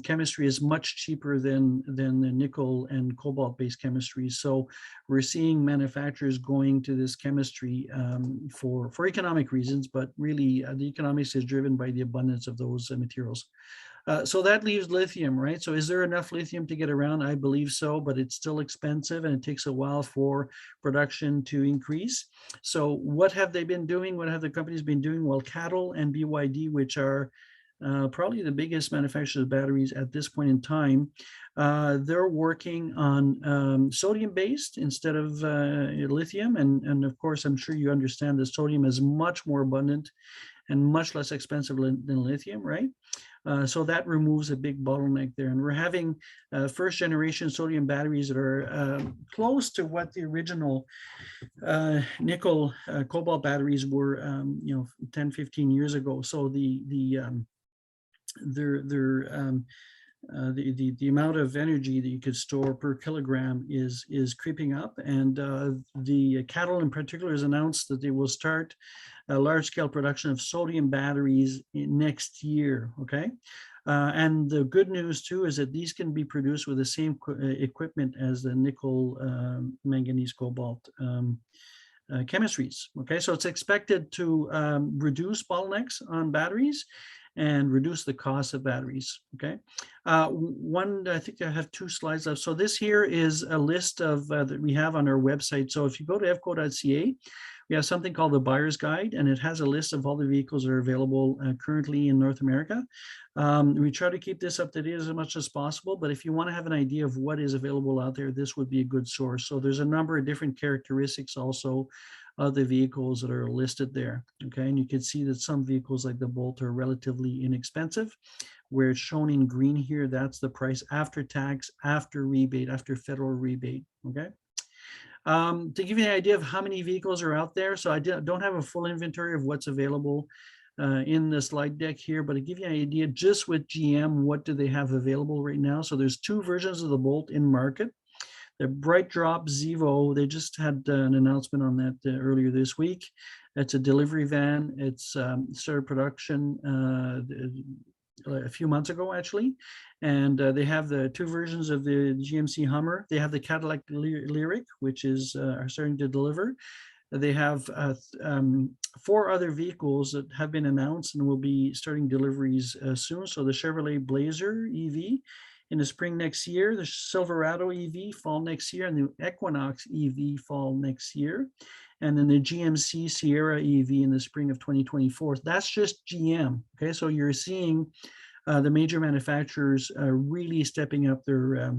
chemistry is much cheaper than the nickel and cobalt based chemistry. So we're seeing manufacturers going to this chemistry for economic reasons, but really the economics is driven by the abundance of those materials. So that leaves lithium, right? So is there enough lithium to get around? I believe so, but it's still expensive and it takes a while for production to increase. So what have they been doing? What have the companies been doing? Well, CATL and BYD, which are probably the biggest manufacturers of batteries at this point in time, they're working on sodium-based instead of lithium. And of course, I'm sure you understand that sodium is much more abundant and much less expensive than lithium, right? So that removes a big bottleneck there. And we're having first generation sodium batteries that are close to what the original nickel cobalt batteries were, 10, 15 years ago. So the amount of energy that you could store per kilogram is creeping up, and the CATL in particular has announced that they will start a large-scale production of sodium batteries next year. Okay, and the good news too is that these can be produced with the same equipment as the nickel, manganese, cobalt chemistries. Okay, so it's expected to reduce bottlenecks on batteries and reduce the cost of batteries. Okay, I think I have 2 slides left. So this here is a list of that we have on our website. So if you go to evco.ca, we have something called the Buyer's Guide, and it has a list of all the vehicles that are available currently in North America. We try to keep this up to date as much as possible, but if you want to have an idea of what is available out there, this would be a good source. So there's a number of different characteristics also of the vehicles that are listed there. Okay, and you can see that some vehicles like the Bolt are relatively inexpensive. Where it's shown in green here, that's the price after tax, after rebate, after federal rebate. Okay. To give you an idea of how many vehicles are out there, so I don't have a full inventory of what's available in the slide deck here, but to give you an idea, just with GM, what do they have available right now? So there's 2 versions of the Bolt in market. The Bright Drop Zevo, they just had an announcement on that earlier this week. It's a delivery van. It's started production a few months ago, actually. And they have the 2 versions of the GMC Hummer. They have the Cadillac Lyric, which is are starting to deliver. They have 4 other vehicles that have been announced and will be starting deliveries soon. So the Chevrolet Blazer EV in the spring next year, the Silverado EV fall next year, and the Equinox EV fall next year. And then the GMC Sierra EV in the spring of 2024. That's just GM. Okay, so you're seeing the major manufacturers really stepping up their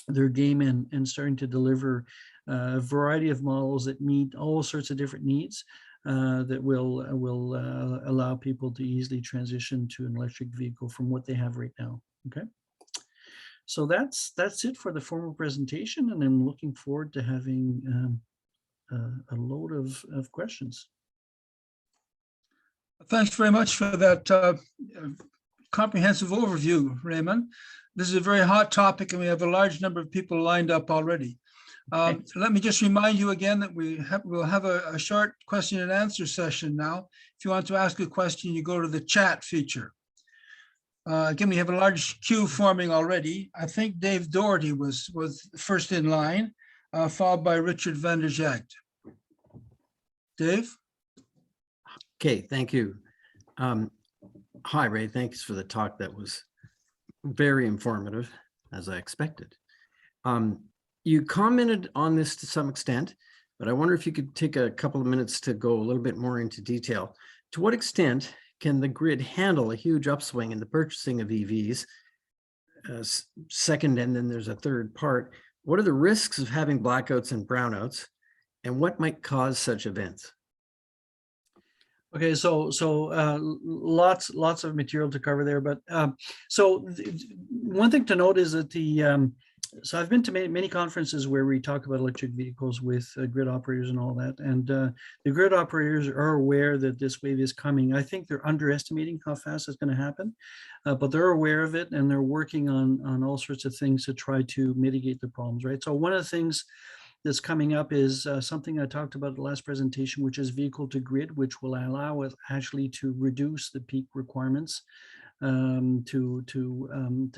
their game and starting to deliver a variety of models that meet all sorts of different needs that will allow people to easily transition to an electric vehicle from what they have right now. Okay. So that's it for the formal presentation, and I'm looking forward to having a load of questions. Thanks very much for that comprehensive overview, Raymond. This is a very hot topic, and we have a large number of people lined up already. Let me just remind you again that we'll have a short question and answer session now. If you want to ask a question, you go to the chat feature. Again, we have a large queue forming already. I think Dave Doherty was first in line, followed by Richard van der Jagt. Dave? Okay, thank you. Hi, Ray. Thanks for the talk. That was very informative, as I expected. You commented on this to some extent, but I wonder if you could take a couple of minutes to go a little bit more into detail. To what extent can the grid handle a huge upswing in the purchasing of EVs? Second, and then there's a third part. What are the risks of having blackouts and brownouts, and what might cause such events? Okay, so lots of material to cover there, but one thing to note is that so I've been to many conferences where we talk about electric vehicles with grid operators and all that, and the grid operators are aware that this wave is coming. I think they're underestimating how fast it's going to happen, but they're aware of it, and they're working on all sorts of things to try to mitigate the problems, right? So one of the things that's coming up is something I talked about in the last presentation, which is vehicle to grid, which will allow us actually to reduce the peak requirements to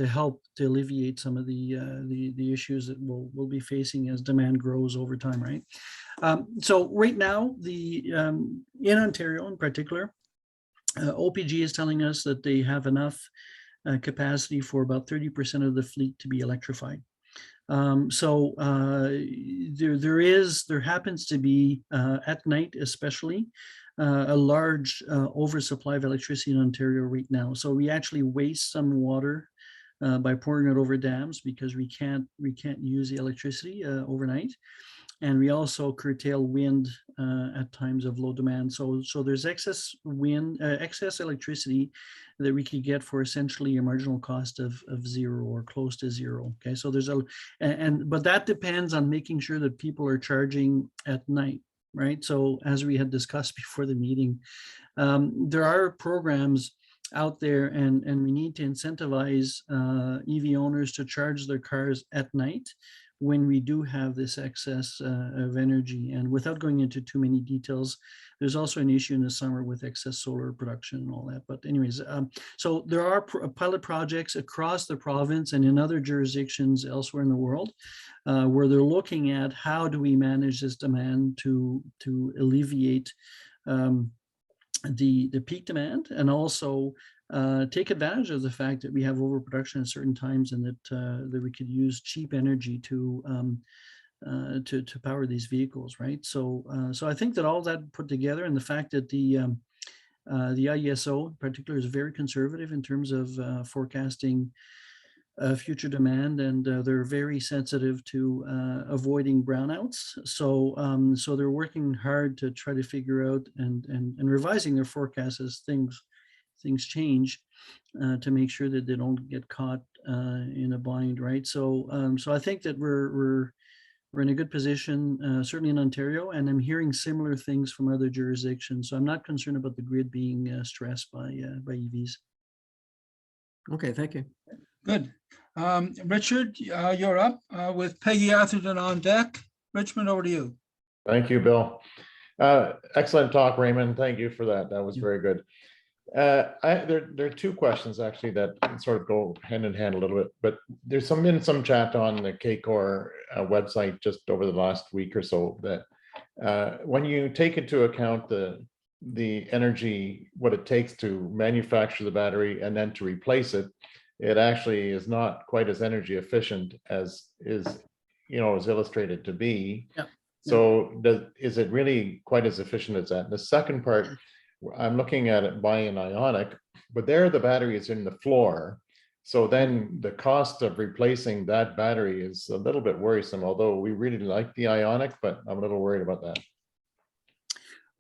help to alleviate some of the issues that we'll be facing as demand grows over time, right? So right now, in Ontario in particular, OPG is telling us that they have enough capacity for about 30% of the fleet to be electrified. So there happens to be at night especially a large oversupply of electricity in Ontario right now. So we actually waste some water by pouring it over dams because we can't use the electricity overnight. And we also curtail wind at times of low demand. So there's excess wind, excess electricity that we could get for essentially a marginal cost of zero or close to zero. Okay, so there's but that depends on making sure that people are charging at night, right? So as we had discussed before the meeting, there are programs out there, and we need to incentivize EV owners to charge their cars at night when we do have this excess of energy. And without going into too many details, there's also an issue in the summer with excess solar production and all that. But anyways, so there are pilot projects across the province and in other jurisdictions elsewhere in the world where they're looking at how do we manage this demand to alleviate the peak demand, and also take advantage of the fact that we have overproduction at certain times, and that we could use cheap energy to power these vehicles, right? So I think that all that put together, and the fact that the IESO in particular is very conservative in terms of forecasting future demand, and they're very sensitive to avoiding brownouts. So they're working hard to try to figure out and revising their forecasts as things change to make sure that they don't get caught in a bind, right? So I think that we're in a good position, certainly in Ontario, and I'm hearing similar things from other jurisdictions. So I'm not concerned about the grid being stressed by EVs. Okay, thank you. Good. Richard, you're up with Peggy Atherton on deck. Richmond, over to you. Thank you, Bill. Excellent talk, Raymond. Thank you for that. That was very good. There are two questions actually that sort of go hand in hand a little bit, but there's been some chat on the Gore website just over the last week or so that when you take into account the energy, what it takes to manufacture the battery and then to replace it, it actually is not quite as energy efficient as is illustrated to be. Yeah. So is it really quite as efficient as that? And the second part, I'm looking at it buying an ionic, but there the battery is in the floor, So then the cost of replacing that battery is a little bit worrisome, although we really like the Ionic, but I'm a little worried about that.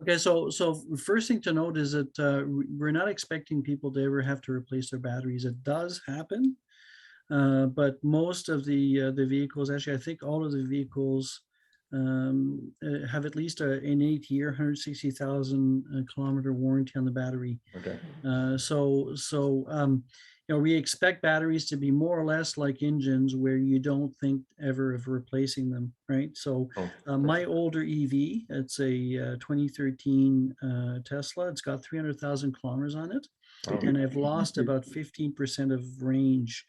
Okay, so first thing to note is that we're not expecting people to ever have to replace their batteries. It does happen, but most of the vehicles, actually, I think all of the vehicles have at least an 8-year, 160,000 kilometer warranty on the battery. Okay. You know, we expect batteries to be more or less like engines where you don't think ever of replacing them, right? So my older EV, it's a 2013 Tesla. It's got 300,000 kilometers on it. And I've lost about 15% of range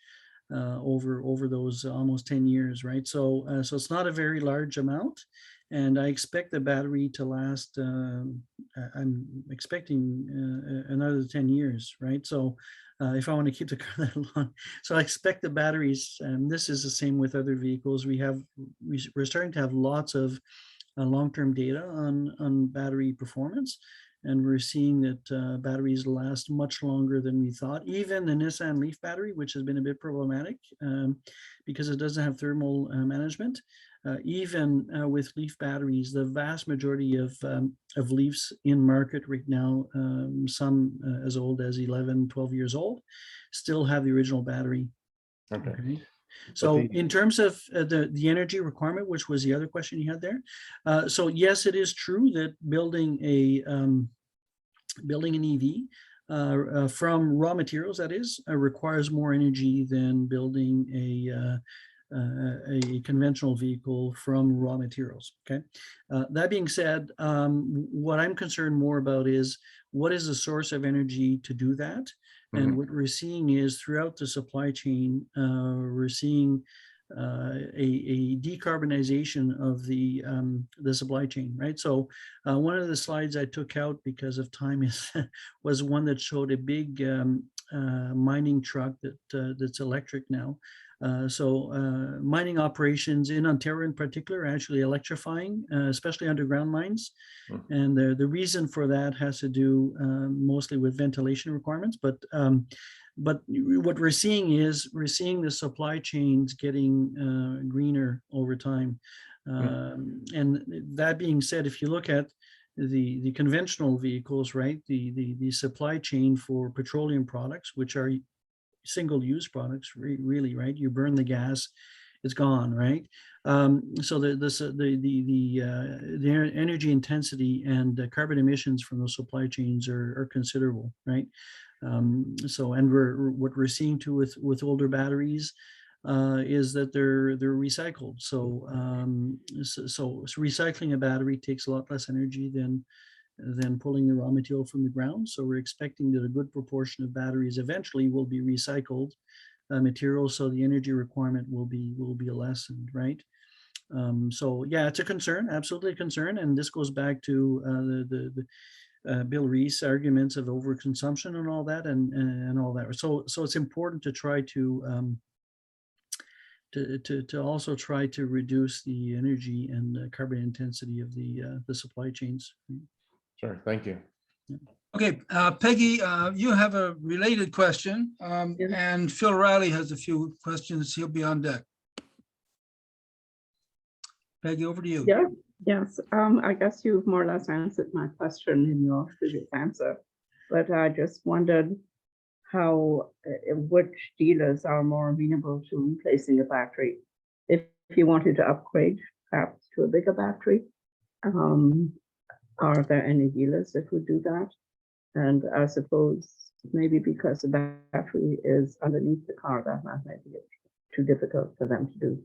over those almost 10 years, right? So it's not a very large amount. And I expect the battery to last, I'm expecting another 10 years, right? So if I want to keep the car that long. So I expect the batteries, and this is the same with other vehicles. We're starting to have lots of long-term data on battery performance. And we're seeing that batteries last much longer than we thought. Even the Nissan Leaf battery, which has been a bit problematic because it doesn't have thermal management. Even with Leaf batteries, the vast majority of Leafs in market right now, some as old as 11, 12 years old, still have the original battery. Okay. So in terms of the energy requirement, which was the other question you had there. So yes, it is true that building an EV from raw materials, that is, requires more energy than building a conventional vehicle from raw materials. Okay. That being said, what I'm concerned more about is what is the source of energy to do that? And what we're seeing is throughout the supply chain, we're seeing a decarbonization of the supply chain, right? So one of the slides I took out because of time was one that showed a big mining truck that's electric now. Mining operations in Ontario in particular are actually electrifying, especially underground mines. And the reason for that has to do mostly with ventilation requirements. But what we're seeing is the supply chains getting greener over time. And that being said, if you look at the conventional vehicles, right, the supply chain for petroleum products, which are single-use products, really, right? You burn the gas, it's gone, right? So the energy intensity and carbon emissions from those supply chains are considerable, right? And what we're seeing too with older batteries is that they're recycled. So recycling a battery takes a lot less energy than pulling the raw material from the ground. So we're expecting that a good proportion of batteries eventually will be recycled materials, so the energy requirement will be lessened, right? So yeah, it's a concern, absolutely a concern, and this goes back to the Bill Rees arguments of overconsumption and all that, and all that. So it's important to try to also try to reduce the energy and carbon intensity of the supply chains. Sure, thank you. Okay, Peggy, you have a related question, and Phil Riley has a few questions. He'll be on deck. Peggy, over to you. Yeah, yes. I guess you've more or less answered my question in your previous answer, but I just wondered how, which dealers are more amenable to replacing a battery. If you wanted to upgrade perhaps to a bigger battery, are there any dealers that would do that? And I suppose maybe because the battery is underneath the car, that might be too difficult for them to do.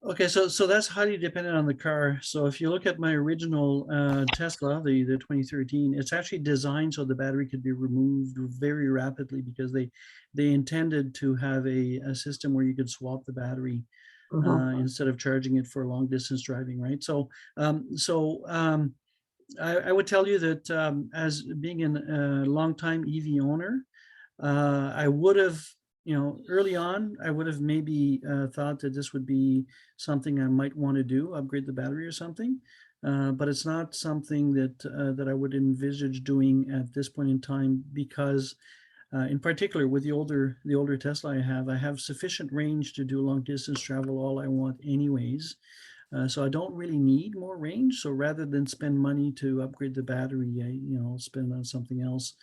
Okay, so that's highly dependent on the car. So if you look at my original Tesla, the 2013, it's actually designed so the battery could be removed very rapidly because they intended to have a system where you could swap the battery instead of charging it for long distance driving, right? So I would tell you that as being a longtime EV owner, I would have, early on, I would have maybe thought that this would be something I might want to do, upgrade the battery or something. But it's not something that I would envisage doing at this point in time because In particular, with the older Tesla I have sufficient range to do long distance travel all I want anyways. So I don't really need more range. So rather than spend money to upgrade the battery, I'll spend on something else.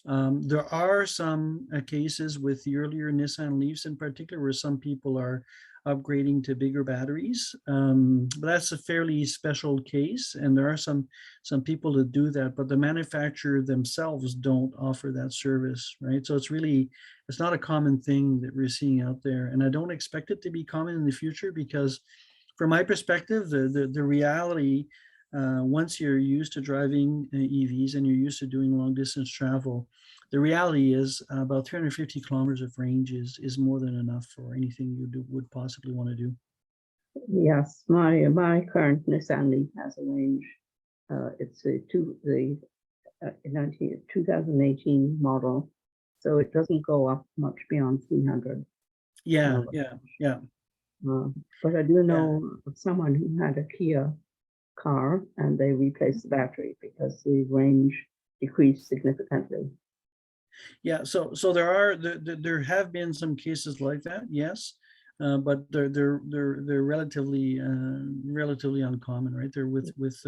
There are some cases with the earlier Nissan Leafs in particular where some people are upgrading to bigger batteries. But that's a fairly special case, and there are some people that do that, but the manufacturer themselves don't offer that service, right? So it's not a common thing that we're seeing out there, and I don't expect it to be common in the future because, from my perspective, the reality, once you're used to driving EVs and you're used to doing long distance travel, the reality is about 350 kilometers of range is more than enough for anything you would possibly want to do. Yes, my current Nissan Leaf has a range. It's a 2018 model, so it doesn't go up much beyond 300. Yeah, Uh, yeah. But I do know of someone who had a Kia car and they replaced the battery because the range decreased significantly. Yeah, so there have been some cases like that, yes, but they're relatively uncommon, right? They're with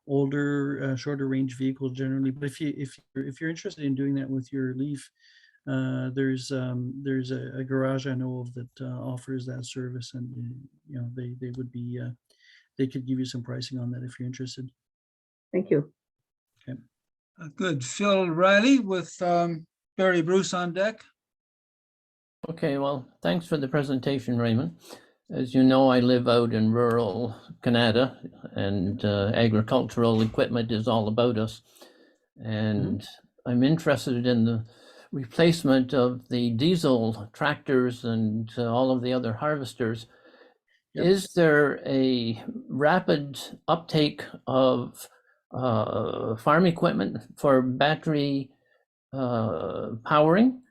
older, shorter range vehicles generally. But if you're interested in doing that with your Leaf, there's a garage I know of that offers that service, and they would be they could give you some pricing on that if you're interested. Thank you. Okay. Good. Phil Riley with Barry Bruce on deck. Okay, well, thanks for the presentation, Raymond. As you know, I live out in rural Canada, and agricultural equipment is all about us. And I'm interested in the replacement of the diesel tractors and all of the other harvesters. Yep. Is there a rapid uptake of farm equipment for battery powering?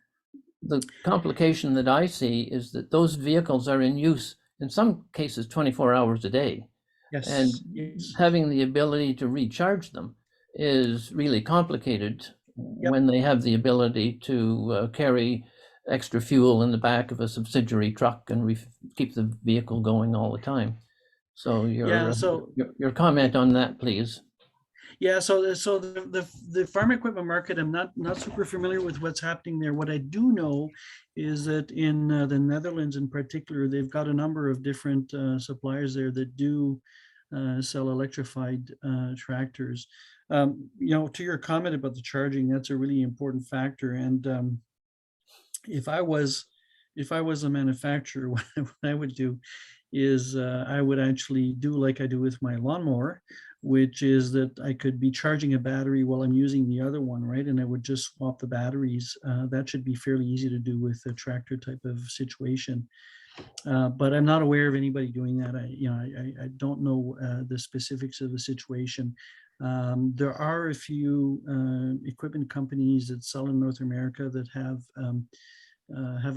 The complication that I see is that those vehicles are in use in some cases 24 hours a day. Yes. And yes. having the ability to recharge them is really complicated when they have the ability to carry extra fuel in the back of a subsidiary truck and keep the vehicle going all the time. So your comment on that, please. Yeah, so the farm equipment market, I'm not super familiar with what's happening there. What I do know is that in the Netherlands in particular, they've got a number of different suppliers there that do sell electrified tractors. To your comment about the charging, that's a really important factor. And if I was a manufacturer, what I would do is I would actually do like I do with my lawnmower, which is that I could be charging a battery while I'm using the other one, right? And I would just swap the batteries. That should be fairly easy to do with a tractor type of situation. But I'm not aware of anybody doing that. I don't know the specifics of the situation. There are a few equipment companies that sell in North America that have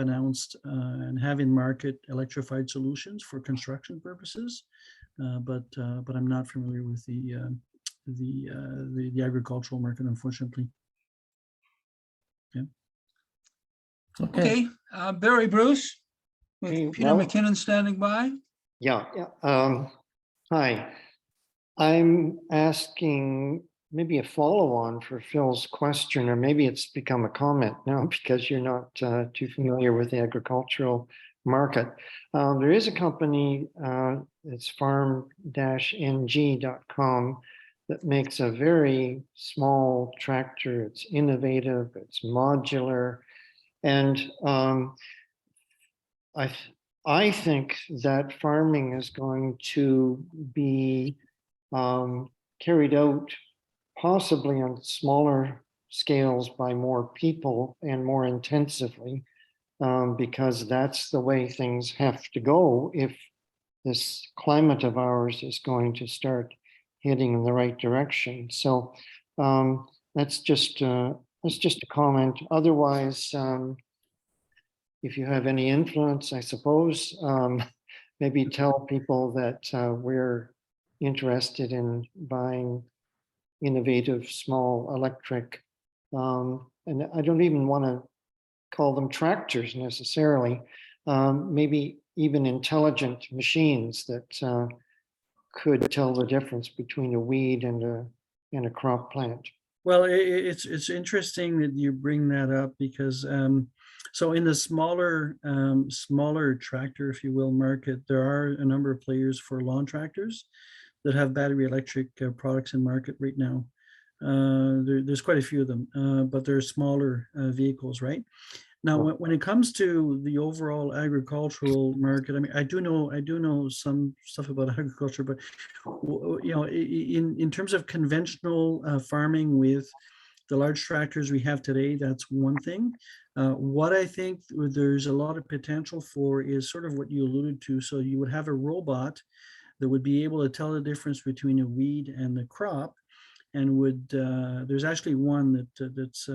announced and have in market electrified solutions for construction purposes, but I'm not familiar with the agricultural market, unfortunately. Yeah. Okay, Barry Bruce with Peter Well, McKinnon standing by. Yeah. Hi. I'm asking maybe a follow-on for Phil's question, or maybe it's become a comment now because you're not too familiar with the agricultural market. There is a company, it's farm-ng.com, that makes a very small tractor. It's innovative, it's modular, and I think that farming is going to be carried out possibly on smaller scales by more people and more intensively, because that's the way things have to go if this climate of ours is going to start heading in the right direction. So that's just a comment. Otherwise, if you have any influence, I suppose, maybe tell people that we're interested in buying innovative small electric, and I don't even want to call them tractors necessarily, maybe even intelligent machines that could tell the difference between a weed and a crop plant. Well, it's interesting that you bring that up because so in the smaller tractor, if you will, market, there are a number of players for lawn tractors that have battery electric products in market right now. There's quite a few of them, but they're smaller vehicles, right? Now, when it comes to the overall agricultural market, I mean, I do know some stuff about agriculture, but you know, in terms of conventional farming with the large tractors we have today, that's one thing. What I think there's a lot of potential for is sort of what you alluded to. So you would have a robot that would be able to tell the difference between a weed and the crop, and would there's actually one that's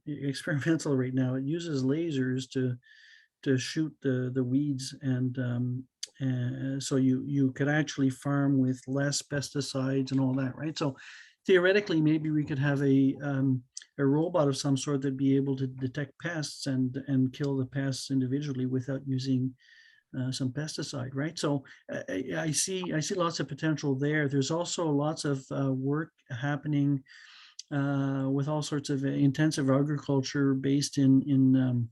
experimental right now. It uses lasers to shoot the weeds, and so you could actually farm with less pesticides and all that, right? So theoretically, maybe we could have a robot of some sort that'd be able to detect pests and kill the pests individually without using some pesticide, right? So I see lots of potential there. There's also lots of work happening with all sorts of intensive agriculture based in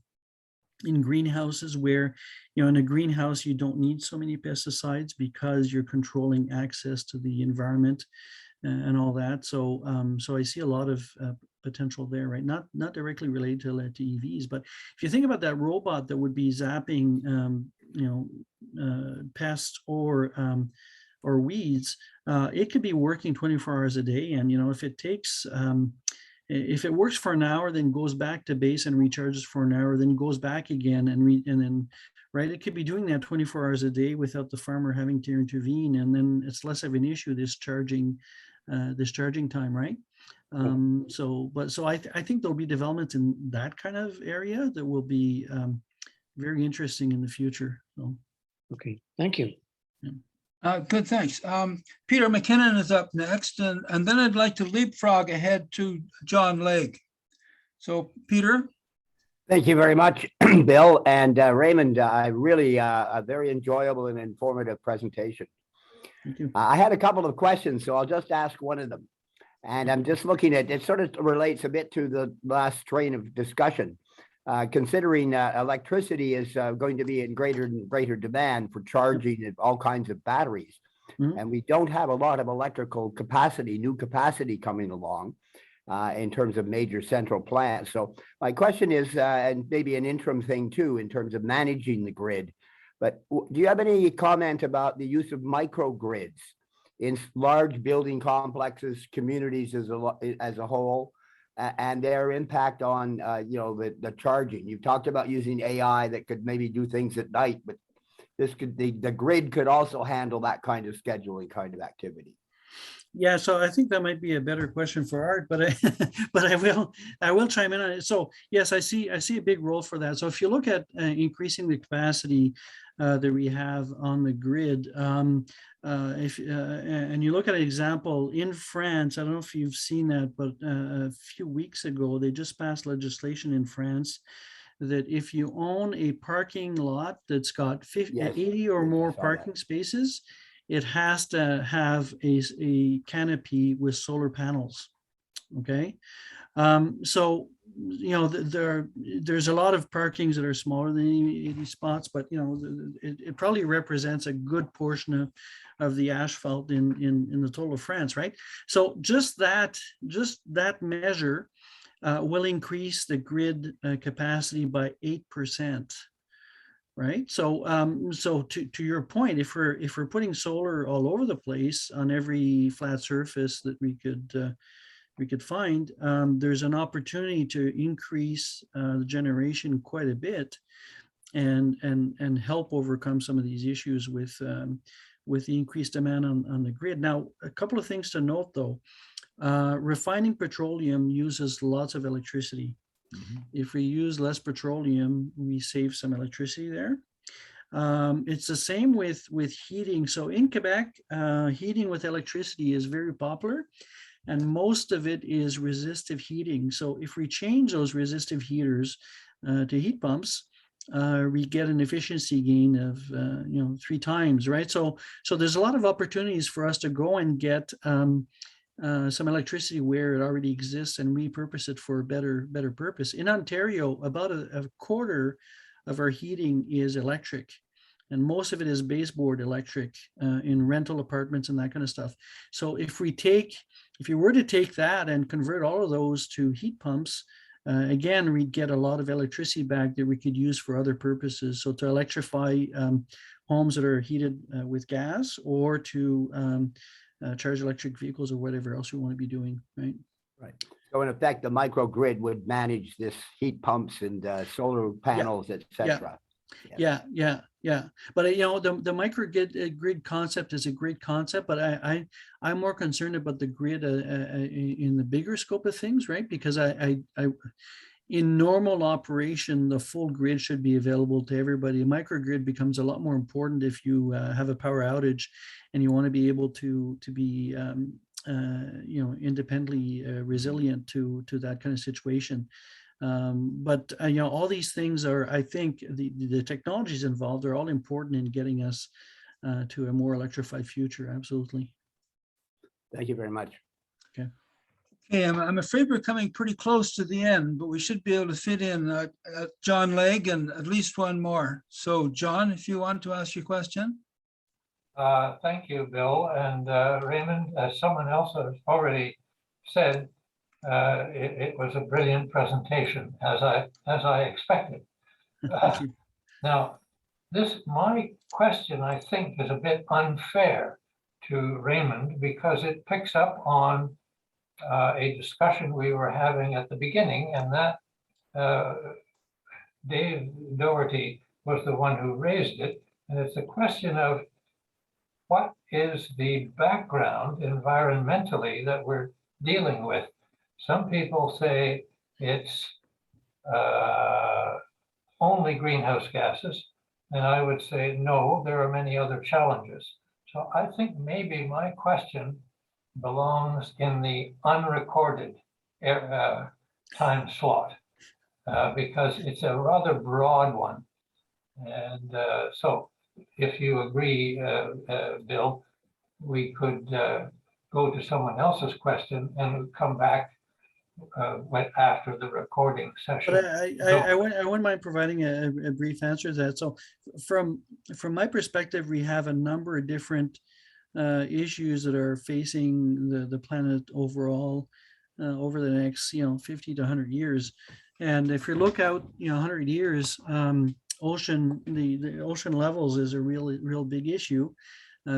greenhouses, where, you know, in a greenhouse you don't need so many pesticides because you're controlling access to the environment and all that. So so I see a lot of potential there, right? Not directly related to EVs, but if you think about that robot that would be zapping you know, pests or weeds, it could be working 24 hours a day. And, you know, if it takes, if it works for an hour, then goes back to base and recharges for an hour, then goes back again and then, right, it could be doing that 24 hours a day without the farmer having to intervene. And then it's less of an issue, this charging time, right? So I think there'll be developments in that kind of area that will be very interesting in the future. So. Okay, thank you. Good, thanks. Peter McKinnon is up next, and then I'd like to leapfrog ahead to John Legge. So, Peter. Thank you very much, Bill and Raymond. Really a very enjoyable and informative presentation. Thank you. I had a couple of questions, so I'll just ask one of them. And I'm just looking at, it sort of relates a bit to the last train of discussion. Considering electricity is going to be in greater and greater demand for charging of all kinds of batteries. Mhm. And we don't have a lot of electrical capacity, new capacity coming along in terms of major central plants. So my question is, and maybe an interim thing too, in terms of managing the grid, but do you have any comment about the use of microgrids in large building complexes, communities as a whole? And their impact on you know, the charging. You've talked about using AI that could maybe do things at night, but this could the grid could also handle that kind of scheduling kind of activity. Yeah, so I think that might be a better question for Art, but but I will chime in on it. So yes, I see a big role for that. So if you look at increasing the capacity that we have on the grid, and you look at an example in France, I don't know if you've seen that, but a few weeks ago they just passed legislation in France that if you own a parking lot that's got 80 or more parking spaces, it has to have a canopy with solar panels. Okay. So, you know, there's a lot of parkings that are smaller than 80 spots, but, you know, it probably represents a good portion of the asphalt in the total of France, right? So just that measure will increase the grid capacity by 8%. Right. So so to your point, if we're putting solar all over the place on every flat surface that we could find, there's an opportunity to increase the generation quite a bit and help overcome some of these issues with the increased demand on the grid. Now, a couple of things to note though. Refining petroleum uses lots of electricity. If we use less petroleum, we save some electricity there. It's the same with heating. So in Quebec, heating with electricity is very popular. and most of it is resistive heating. So if we change those resistive heaters to heat pumps, we get an efficiency gain of 3 times, right? So there's a lot of opportunities for us to go and get some electricity where it already exists and repurpose it for a better purpose. In Ontario, about a quarter of our heating is electric, and most of it is baseboard electric in rental apartments and that kind of stuff. So if you were to take that and convert all of those to heat pumps, again, we'd get a lot of electricity back that we could use for other purposes. So to electrify homes that are heated with gas, or to charge electric vehicles, or whatever else we want to be doing, right? Right. So in effect, the microgrid would manage this heat pumps and solar panels, et cetera. Yeah. But the microgrid grid concept is a great concept, but I'm more concerned about the grid in the bigger scope of things, right? Because in normal operation, the full grid should be available to everybody. A microgrid becomes a lot more important if you have a power outage and you want to be able to be independently resilient to that kind of situation. But all these things are, I think, the technologies involved are all important in getting us to a more electrified future. Absolutely. Thank you very much. Okay. Okay, I'm afraid we're coming pretty close to the end, but we should be able to fit in John Legg and at least one more. So John, if you want to ask your question. Thank you, Bill. And Raymond, as someone else has already said, it was a brilliant presentation, as I expected. Thank you. Now, my question, I think, is a bit unfair to Raymond, because it picks up on a discussion we were having at the beginning, and that Dave Doherty was the one who raised it. And it's a question of what is the background environmentally that we're dealing with. Some people say it's only greenhouse gases, and I would say no, there are many other challenges. So I think maybe my question belongs in the unrecorded time slot, because it's a rather broad one. And so if you agree, Bill, we could go to someone else's question and come back after the recording session. But I wouldn't mind providing a brief answer to that. So from my perspective, we have a number of different issues that are facing the planet overall over the next 50 to 100 years. And if you look out 100 years, the ocean levels is a real big issue,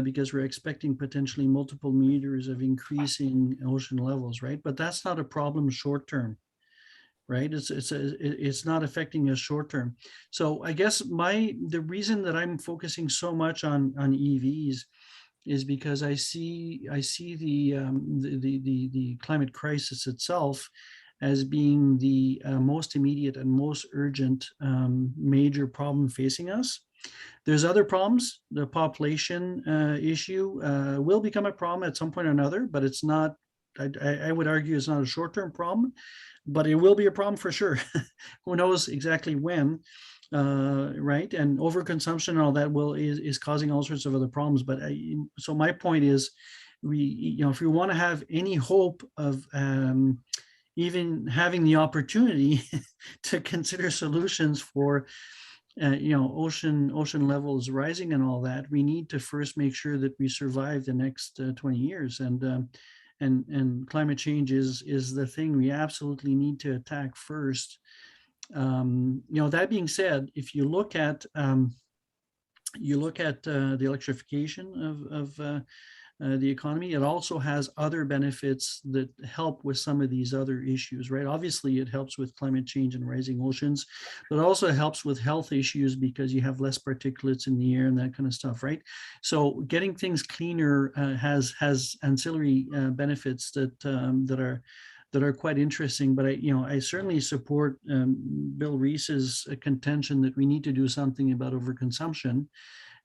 because we're expecting potentially multiple meters of increasing ocean levels, right? But that's not a problem short term, right? It's not affecting us short term. So I guess the reason that I'm focusing so much on EVs is because I see the climate crisis itself as being the most immediate and most urgent major problem facing us. There's other problems. The population issue will become a problem at some point or another, but it's not, I would argue it's not a short-term problem, but it will be a problem for sure. Who knows exactly when, right? And overconsumption and all that is causing all sorts of other problems. But so my point is, if we want to have any hope of even having the opportunity to consider solutions for ocean levels rising and all that, we need to first make sure that we survive the next 20 years. And climate change is the thing we absolutely need to attack first. That being said, if you look at the electrification of the economy, it also has other benefits that help with some of these other issues, right? Obviously, it helps with climate change and rising oceans, but also helps with health issues because you have less particulates in the air and that kind of stuff, right? So getting things cleaner has ancillary benefits that are quite interesting. But I certainly support Bill Reese's contention that we need to do something about overconsumption.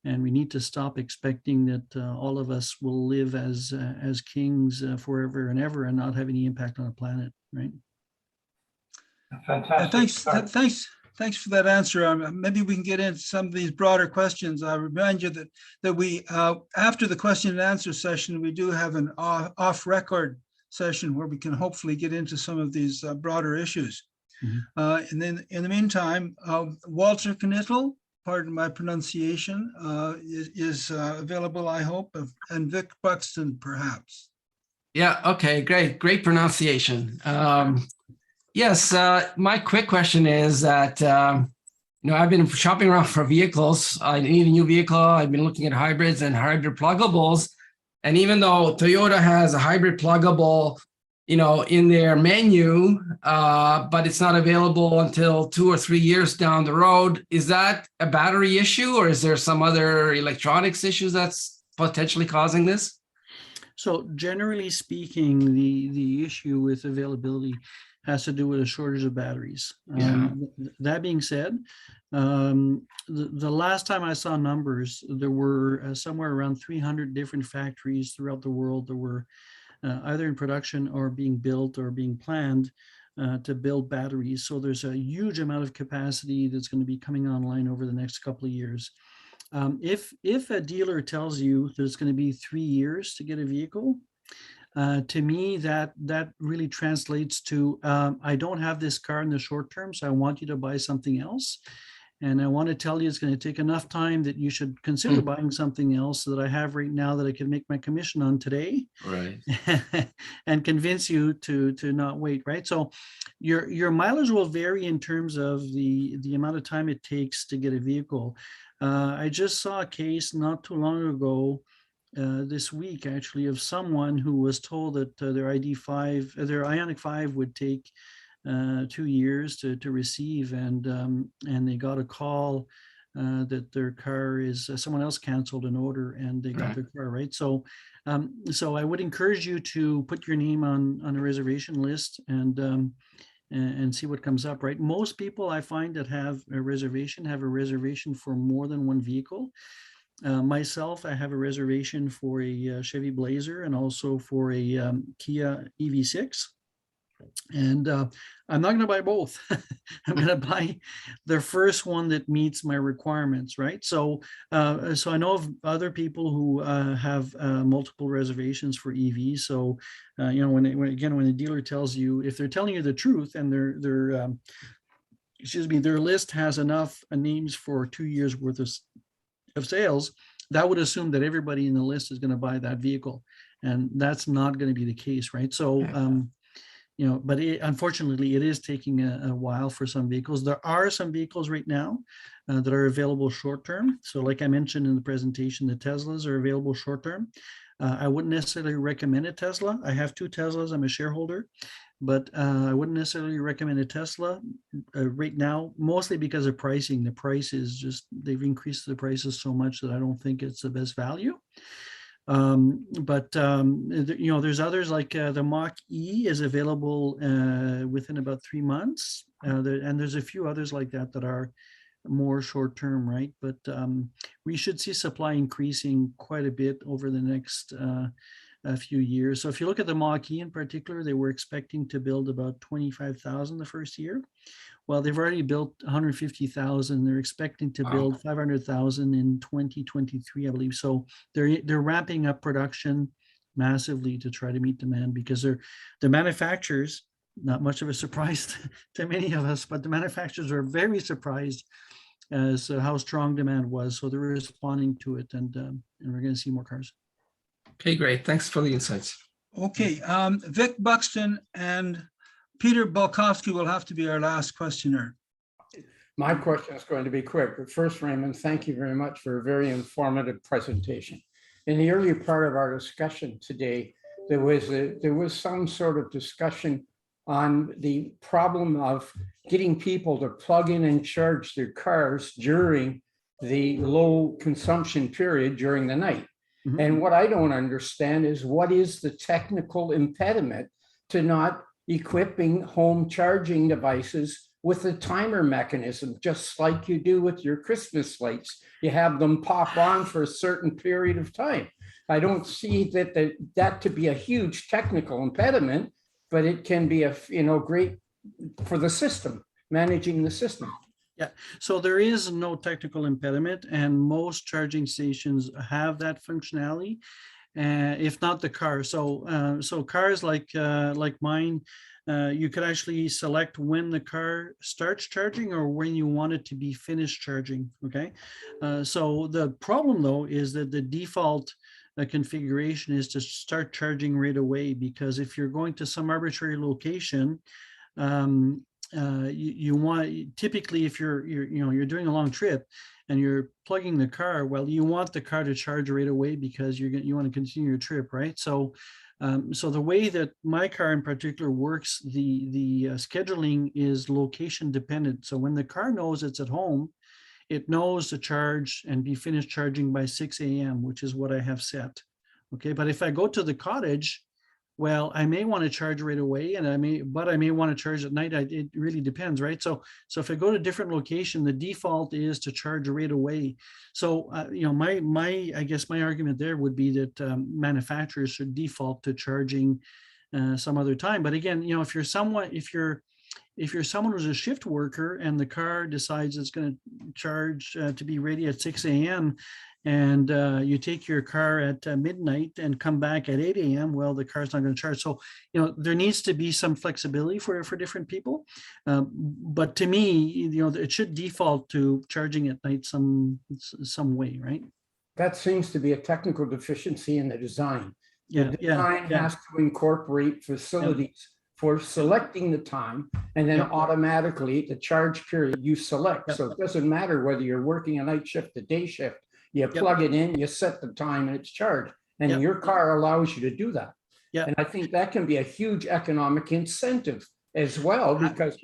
And we need to stop expecting that all of us will live as kings forever and ever and not have any impact on the planet, right? Fantastic. Thanks for that answer. Maybe we can get into some of these broader questions. I remind you that we, after the question and answer session, we do have an off-record session where we can hopefully get into some of these broader issues. And then in the meantime, Walter Knittel, pardon my pronunciation, is available, I hope, and Vic Buxton, perhaps. Yeah, okay, great pronunciation. Yes, my quick question is that, I've been shopping around for vehicles. I need a new vehicle. I've been looking at hybrids and hybrid pluggables. And even though Toyota has a hybrid pluggable, in their menu, but it's not available until 2 or 3 years down the road, is that a battery issue, or is there some other electronics issues that's potentially causing this? So generally speaking, the issue with availability has to do with a shortage of batteries. That being said, the last time I saw numbers, there were somewhere around 300 different factories throughout the world that were either in production or being built or being planned to build batteries. So there's a huge amount of capacity that's going to be coming online over the next couple of years. If a dealer tells you there's going to be 3 years to get a vehicle, to me, that really translates to, I don't have this car in the short term, so I want you to buy something else. And I want to tell you it's going to take enough time that you should consider buying something else that I have right now that I can make my commission on today. Right. And convince you to not wait, right? So your mileage will vary in terms of the amount of time it takes to get a vehicle. I just saw a case not too long ago, this week actually, of someone who was told that their Ioniq 5 would take 2 years to receive, and they got a call that their car is someone else canceled an order and they got their car, right? So I would encourage you to put your name on a reservation list and see what comes up, right? Most people I find that have a reservation for more than one vehicle. Myself, I have a reservation for a Chevy Blazer and also for a Kia EV6. And I'm not going to buy both. I'm going to buy the first one that meets my requirements, right? So I know of other people who have multiple reservations for EVs. So when the dealer tells you, if they're telling you the truth and their list has enough names for 2 years worth of sales, that would assume that everybody in the list is going to buy that vehicle, and that's not going to be the case, right? So but unfortunately, it is taking a while for some vehicles. There are some vehicles right now that are available short term. So like I mentioned in the presentation, the Teslas are available short term. I wouldn't necessarily recommend a Tesla. I have 2 Teslas. I'm a shareholder, but I wouldn't necessarily recommend a Tesla right now, mostly because of pricing. The price is just, they've increased the prices so much that I don't think it's the best value. There's others like the Mach-E is available within about 3 months. And there's a few others like that are more short term, right? But we should see supply increasing quite a bit over the next a few years. So if you look at the Mach-E in particular, they were expecting to build about 25,000 the first year. Well, they've already built 150,000. They're expecting to build 500,000 in 2023, I believe. So they're ramping up production massively to try to meet demand, because the manufacturers, not much of a surprise to many of us, but the manufacturers are very surprised as to how strong demand was. So they're responding to it, and we're going to see more cars. Okay, great. Thanks for the insights. Okay, Vic Buxton and Peter Balkowski will have to be our last questioner. My question is going to be quick, but first, Raymond, thank you very much for a very informative presentation. In the earlier part of our discussion today, there was some sort of discussion on the problem of getting people to plug in and charge their cars during the low consumption period during the night. Mm-hmm. And what I don't understand is, what is the technical impediment to not equipping home charging devices with a timer mechanism, just like you do with your Christmas lights. You have them pop on for a certain period of time. I don't see that to be a huge technical impediment, but it can be a, great for the system, managing the system. Yeah, so there is no technical impediment, and most charging stations have that functionality, if not the car. So so cars like mine, you could actually select when the car starts charging or when you want it to be finished charging. Okay, so the problem though is that the default configuration is to start charging right away, because if you're going to some arbitrary location, you want, typically if you're doing a long trip and you're plugging the car, well, you want the car to charge right away because you want to continue your trip, right? So so the way that my car in particular works, the scheduling is location dependent. So when the car knows it's at home, it knows to charge and be finished charging by 6 a.m., which is what I have set. Okay, but if I go to the cottage, well, I may want to charge right away, and I may want to charge at night. It really depends, right? So if I go to a different location, the default is to charge right away. So I guess my argument there would be that manufacturers should default to charging some other time. But again, if you're someone who's a shift worker and the car decides it's going to charge to be ready at 6 a.m. and you take your car at midnight and come back at 8 a.m., well, the car's not going to charge. So, there needs to be some flexibility for different people. But to me, it should default to charging at night some way, right? That seems to be a technical deficiency in the design. Yeah, the design has to incorporate facilities for selecting the time, and then automatically the charge period you select. So it doesn't matter whether you're working a night shift, a day shift. You plug it in, you set the time, and it's charged. And your car allows you to do that. And I think that can be a huge economic incentive as well, because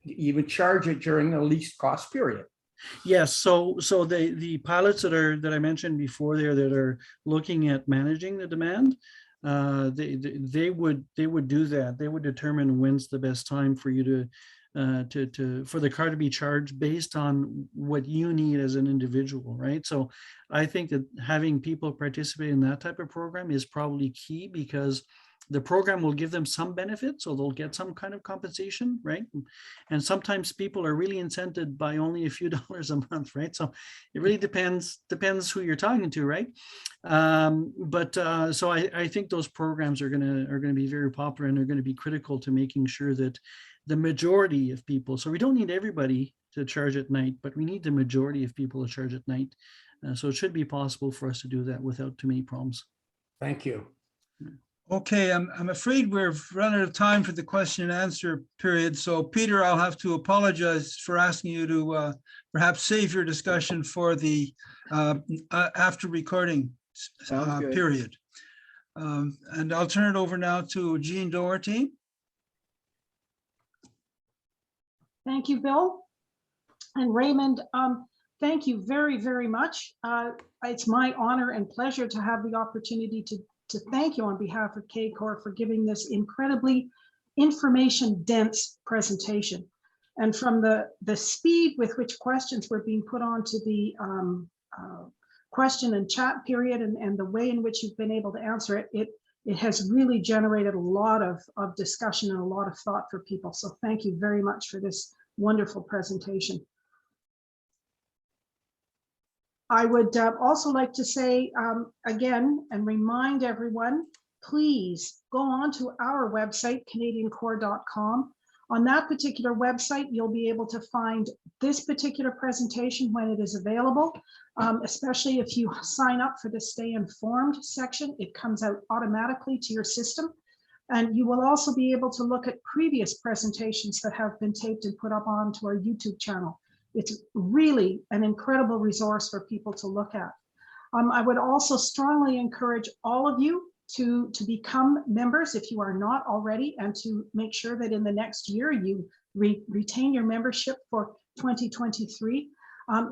you would charge it during the least cost period. Yes, so the pilots that I mentioned before there that are looking at managing the demand, they would do that. They would determine when's the best time for you to for the car to be charged based on what you need as an individual, right? So I think that having people participate in that type of program is probably key, because the program will give them some benefit, so they'll get some kind of compensation, right? And sometimes people are really incented by only a few dollars a month, right? So it really depends who you're talking to, right? So I think those programs are gonna be very popular, and they're going to be critical to making sure that the majority of people, so we don't need everybody to charge at night, but we need the majority of people to charge at night. So it should be possible for us to do that without too many problems. Thank you. Okay, I'm afraid we've run out of time for the question and answer period. So Peter, I'll have to apologize for asking you to perhaps save your discussion for the after recording period. And I'll turn it over now to Jean Doherty. Thank you, Bill. And Raymond, thank you very, very much. It's my honor and pleasure to have the opportunity to thank you on behalf of Gore for giving this incredibly information-dense presentation. And from the speed with which questions were being put onto the question and chat period, and the way in which you've been able to answer it, it has really generated a lot of discussion and a lot of thought for people. So thank you very much for this wonderful presentation. I would also like to say again and remind everyone, please go on to our website, canadiancore.com. On that particular website, you'll be able to find this particular presentation when it is available, especially if you sign up for the Stay Informed section. It comes out automatically to your system. And you will also be able to look at previous presentations that have been taped and put up onto our YouTube channel. It's really an incredible resource for people to look at. I would also strongly encourage all of you to become members if you are not already, and to make sure that in the next year you retain your membership for 2023.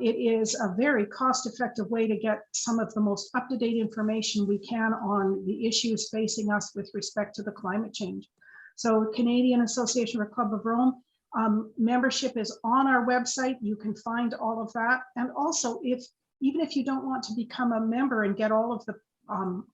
It is a very cost-effective way to get some of the most up-to-date information we can on the issues facing us with respect to the climate change. So Canadian Association for Club of Rome, Membership is on our website. You can find all of that. And also, even if you don't want to become a member and get all of the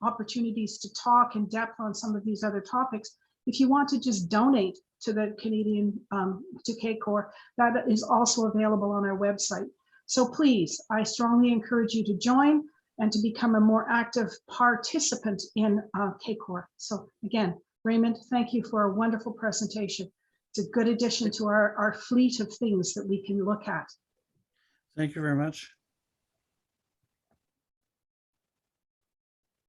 opportunities to talk in depth on some of these other topics, if you want to just donate to the Canadian, to KCOR, that is also available on our website. So please, I strongly encourage you to join and to become a more active participant in KCOR. So again, Raymond, thank you for a wonderful presentation. It's a good addition to our fleet of things that we can look at. Thank you very much.